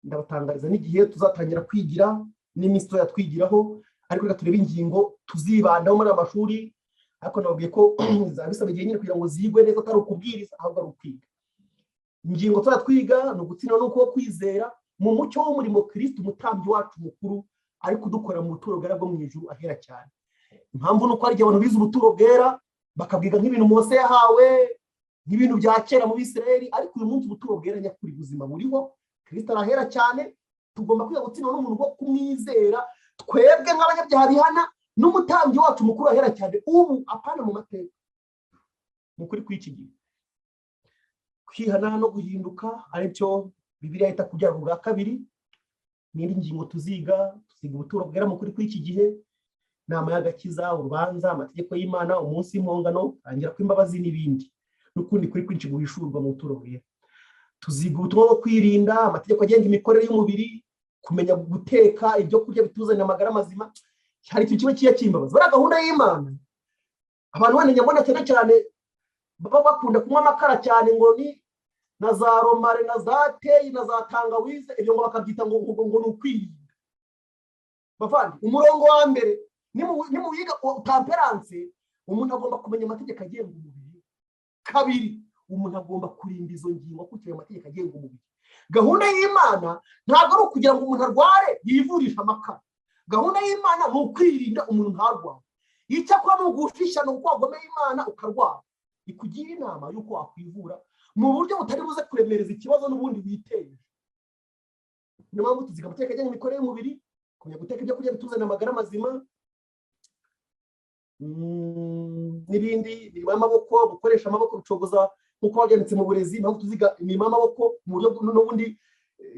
ndabatangariza n'igihe tuzatangira kwigira n'iminsi twigiraho. Ariko reka turebe ingingo tuzibandaho muri amashuri, ariko nababwiye ko bizabisaba igihe nyine kugira ngo zigwe neza, atari ukubwiriza ahubwo ari ukwiga. Ingingo twiga ni ugutsinda no kuba kwizera mu mucyo w'umurimo Kristo umutambyi wacu mukuru ari kudukora mu buturo bwera bwo mu ijuru ahera cyane. Impamvu nuko ari abantu bize ubuturo bwera bakabwiga nk'ibintu Mose yahawe, nk'ibintu bya kera mu Bisirayeli, ariko uyu munsi ubuturo bwera nyakuri buzima buriho, Kristo arahera cyane. Tugomba kwiga gutsinda n'umuntu wo kumwizera, twebwe nk'abanyabyaha bihana n'umutambyi wacu mukuru ahera cyane, ubu apana mu mateka mukuri kw'iki gihe. Kwihana no guhinduka aricyo Bibiliya yita kubyara bwa kabiri. N'indi ngingo tuziga ubuturo bwera mukuri kw'iki gihe, nama y'agakiza, urubanza, amategeko y'Imana, umunsi w'impongano, angira kw'imbabazi n'ibindi, n'ukundi kuri kwinshi guhishurwa mu buturo bwera. Tuziga ubutumwa bwo kwirinda, amategeko agenga imikorere y'umubiri, kumenya guteka ibyo kurya bituzanira amagara mazima. Hari ikintu kimwe kiya cy'imbabazi, bari gahunda y'Imana. Abantu bane nyabona cyane baba bakunda kunywa amakara cyane, ngo ni na za romare na za teyi na za tangawize, ibyo ngo bakabyita ngo ni ukwirinda. Bavandi, umurongo wa mbere ni mu wiga temperance, umuntu agomba kumenya amategeko agenga umubiri. Kabiri, umuntu agomba kurinda izo ngingo kugira amategeko agenga umubiri. Gahunda y'Imana ntabwo ari ukugira ngo umuntu arware yivurisha amakara. Gahunda y'Imana ni ukwirinda umuntu ntarware. Icyo akora ni ugushisha no kwagomera Imana ukarwara, ikugira inama y'uko wakwivura mu buryo butari buze kuremereza ikibazo n'ubundi witeye. Niyo mpamvu tuziga amategeko agenga imikorere y'umubiri, kumenya guteka ibyo kurya bituzanira amagara mazima, n'ibindi birimo amaboko, gukoresha amaboko, gucogoza nk'uko wabyanditse mu burezi. Impamvu tuziga imirimo y'amaboko mu buryo n'ubundi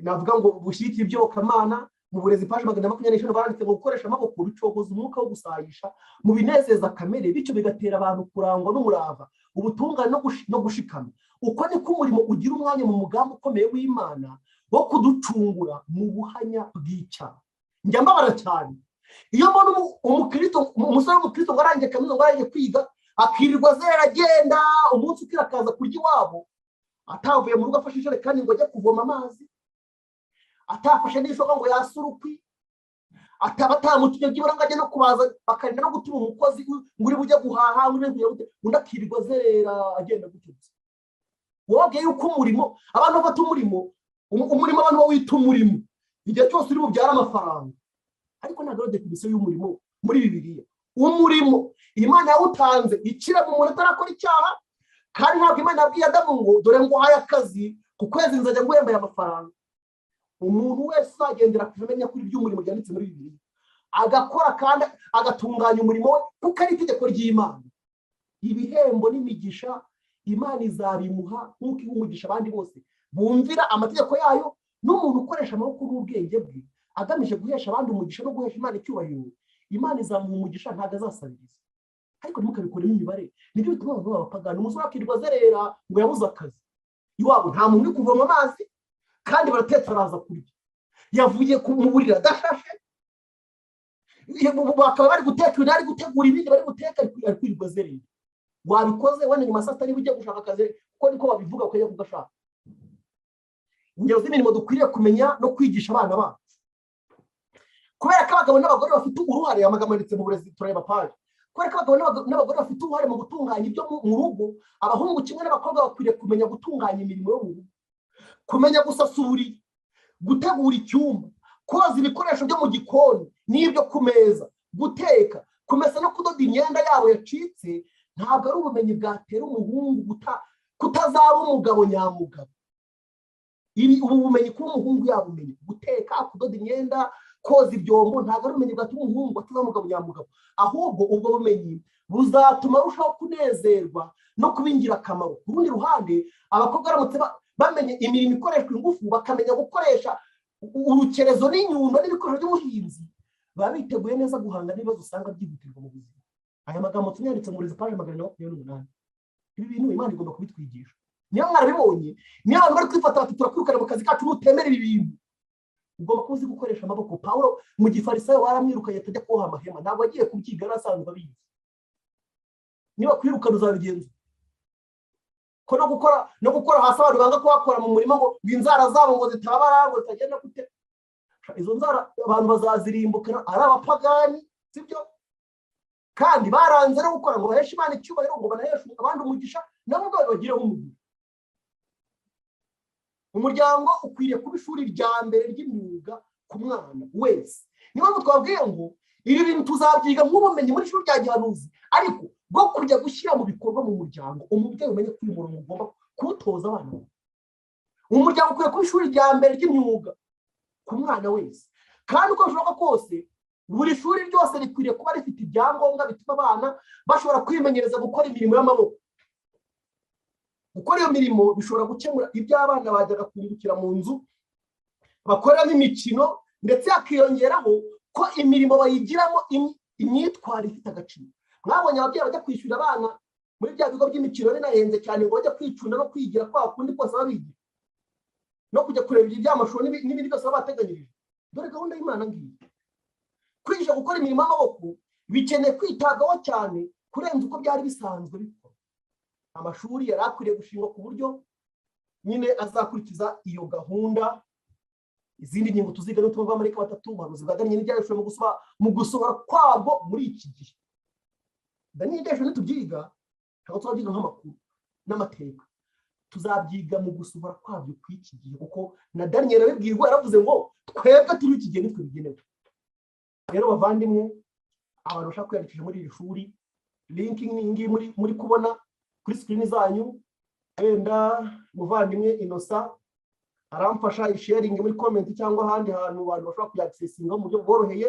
navuga ngo bushyigikira iby'iyobokamana. Mu burezi paje 125 baranditse ngo gukoresha amaboko bicogoza umwuka wo gusayisha mu binezeza kamere, bityo bigatera abantu kurangwa n'umurava, ubutungane no gushikama. Uko niko umurimo ugira umwanya mu mugambi ukomeye w'Imana wo kuducungura mu buhanya bw'icyaha. Njya mbabara cyane iyo mbona umusore w'umukristo ngo arangiye kaminuza, ngo arangiye kwiga, akirirwa zera agenda umunsi ukira akaza kurya iwabo, atavuye mu rugo afashe ijerekani ngo ajye kuvoma amazi, atafashe n'ishoka ngo yasurukwi, atamutumye byibura ngo ajye no kubaza, bakarinda no gutuma umukozi ngo uri bujye guhaha, undi akirirwa zera agenda gututse. Wabwiye yuko umurimo abantu bafata umurimo abantu bawita umurimo igihe cyose uri bubyara amafaranga, ariko ntabwo ari definition y'umurimo muri Bibiliya. Umurimo Imana yawutanze ikira mu muntu atarakora icyaha, kandi ntabwo Imana yabwiye Adamu ngo dore ngo uhaye akazi ku kwezi nzajya nguhemba amafaranga. Umuntu wese agendera kumenya kuri by'umurimo byanditse muri Bibiliya, agakora kandi agatunganya umurimo we kuko ari itegeko ry'Imana. Ibihembo n'imigisha Imana izabimuha nk'uko imugisha abandi bose bumvira amategeko yayo. N'umuntu ukoresha amaboko n'ubwenge bwe agamije guhesha abandi umugisha no guhesha Imana icyubahiro, Imana izamuha umugisha, ntabwo azasabiriza. Ariko ntimukabikoremo imibare. Nibyo bituma abantu b'abapagani umusore akirirwa zerera ngo yabuze akazi iwabo, nta muntu uri kuvoma amazi kandi baratetse araza kurya, yavuye mu burira adashashe, bakaba bari guteka ibintu, ari gutegura ibindi bari guteka, ari kwirirwa zerera. Wabikoze wenda nyuma saa sita niba ugiye gushaka akazi, kuko niko babivuga ko yavuga ashaka. Ingero z'imirimo dukwiriye kumenya no kwigisha abana bacu, kubera ko abagabo n'abagore bafite uruhare. Amagambo yanditse mu burezi tureba paje. Kubera ko abagabo n'abagore bafite uruhare mu gutunganya ibyo mu rugo, abahungu kimwe n'abakobwa bakwiriye kumenya gutunganya imirimo yo mu rugo, kumenya gusasura, gutegura icyumba, koza ibikoresho byo mu gikoni n'ibyo ku meza, guteka, kumesa no kudoda imyenda yabo yacitse. Ntabwo ari ubumenyi bwatera umuhungu kutazaba umugabo nyamugabo. ubu bumenyi kuba umuhungu yabumenye guteka, kudoda imyenda, koza ibyombo, ntabwo ari ubumenyi bwatuma umuhungu ataba umugabo nyamugabo, ahubwo ubwo bumenyi buzatuma arushaho kunezerwa no kuba ingirakamaro. Ku rundi ruhande abakobwa baramutse bamenye imirimo ikoreshwa ingufu, bakamenya gukoresha urukerezo n'inyundo n'ibikoresho by'ubuhinzi, baba biteguye neza guhanga n'ibibazo usanga byihutirwa mu buzima. Aya magambo tunyanditse muri paje 128. Ibi bintu Imana igomba kubitwigisha. Niyo mwarabibonye, niyo abantu bari kwifata bati turakwirukana mu kazi kacu nutemera ibi bintu, ugomba kuzi gukoresha amaboko. Pawulo mu Gifarisayo waramwirukanye atajya kuboha amahema, ntabwo agiye kubyiga, yari asanzwe abizi. Niba kwirukana uzabigenza ko no gukora hasi abantu banga kuhakora mu murima ngo inzara zabo ngo zitabara ngo zitagenda gute. Izo nzara abantu bazazirimbukana ari abapagani, sibyo? Kandi baranze no gukora ngo baheshe Imana icyubahiro, ngo banaheshe abandi umugisha, nabo bagireho umugisha. Umuryango ukwiriye kuba ishuri rya mbere ry'imyuga ku mwana wese. Niyo mpamvu twabwiye ngo ibi bintu tuzabyiga nk'ubumenyi muri ishuri rya gihanuzi, ariko bwo kujya gushyira mu bikorwa mu muryango. Umubyeyi umenye ko uyu murongo ugomba kuwutoza abana bawe. Umuryango ukwiye kuba ishuri rya mbere ry'imyuga ku mwana wese, kandi uko bishoboka kose buri shuri ryose rikwiriye kuba rifite ibyangombwa bituma abana bashobora kwimenyereza gukora imirimo y'amaboko. Gukora iyo mirimo bishobora gukemura ibyo abana bajyaga kungukira mu nzu bakoreramo imikino, ndetse hakiyongeraho ko imirimo bayigiramo imyitwarire ifite agaciro. Mwabonye ababyeyi bajya kwishyura abana muri bya bigo by'imikino binahenze cyane ngo bajya kwicunda no kwigira kwa kundi kose babigira, no kujya kureba iby'amashuri n'ibindi byose baba bateganyirije. Dore gahunda y'Imana ngiyi. Kwigisha gukora imirimo y'amaboko bikeneye kwitabwaho cyane kurenza uko byari bisanzwe bikora. Amashuri yari akwiriye gushingwa ku buryo nyine azakurikiza iyo gahunda. Izindi ngingo tuziga n'utumva b'Amarika 3, ubuhanuzi bwa Daniyeli n'ibyahishwe mu gusohora kwabwo muri iki gihe. Daniyeli n'ibyahishwe ntitubyiga, ntabwo tuzabyiga nk'amakuru n'amateka, tuzabyiga mu gusohora kwabyo kw'iki gihe, kuko na Daniyeli arabibwirwa, yaravuze ngo twebwe turi iki gihe nitwe bigenewe. Rero bavandimwe, abantu bashaka kwiyandikisha muri iri shuri, link ngi muri kubona kuri screen zanyu. Wenda muvandimwe Innocent aramfasha isharing muri comment cyangwa ahandi hantu abantu bashobora kuyaccessinga mu buryo bworoheye.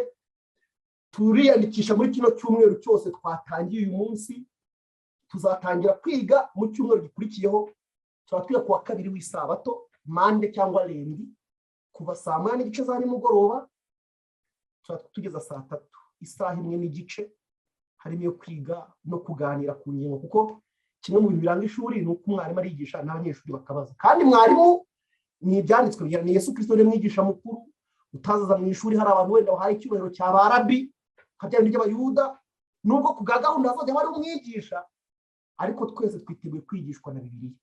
Turiyandikisha muri kino cyumweru cyose twatangiye uyu munsi, tuzatangira kwiga mu cyumweru gikurikiyeho. Tuzatwiga ku wa kabiri w'isabato, Mande cyangwa Lendi, kuva saa 8:30 za nimugoroba tugeza saa 3, isaha imwe n'igice. Harimo yo kwiga no kuganira ku ngingo, kuko kimwe mu bintu biranga ishuri ni uko umwarimu arigisha n'abanyeshuri bakabaza. Kandi mwarimu ni ibyanditswe byera, ni Yesu Kristo ni mwigisha mukuru. Utazaza mu ishuri hari abantu wenda bahaye icyubahiro cya barabi kabyandi by'abayuda, nubwo ku gahunda hazajya hari umwigisha, ariko twese twiteguye kwigishwa na Bibiliya.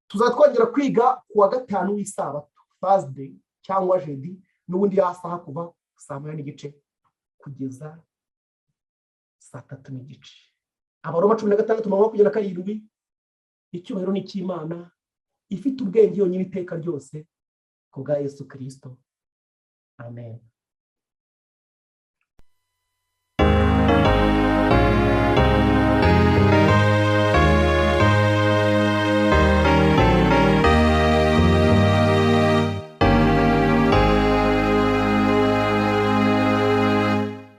Tuzatwongera kwiga ku wa gatanu w'isabato, Thursday cyangwa jeudi, n'ubundi yasaha kuva saa 8:30 kugeza saa 3:30. Abaroma 16:27. Icyubahiro ni cy'Imana ifite ubwenge yonyine iteka ryose, ku bwa Yesu Kristo. Amen.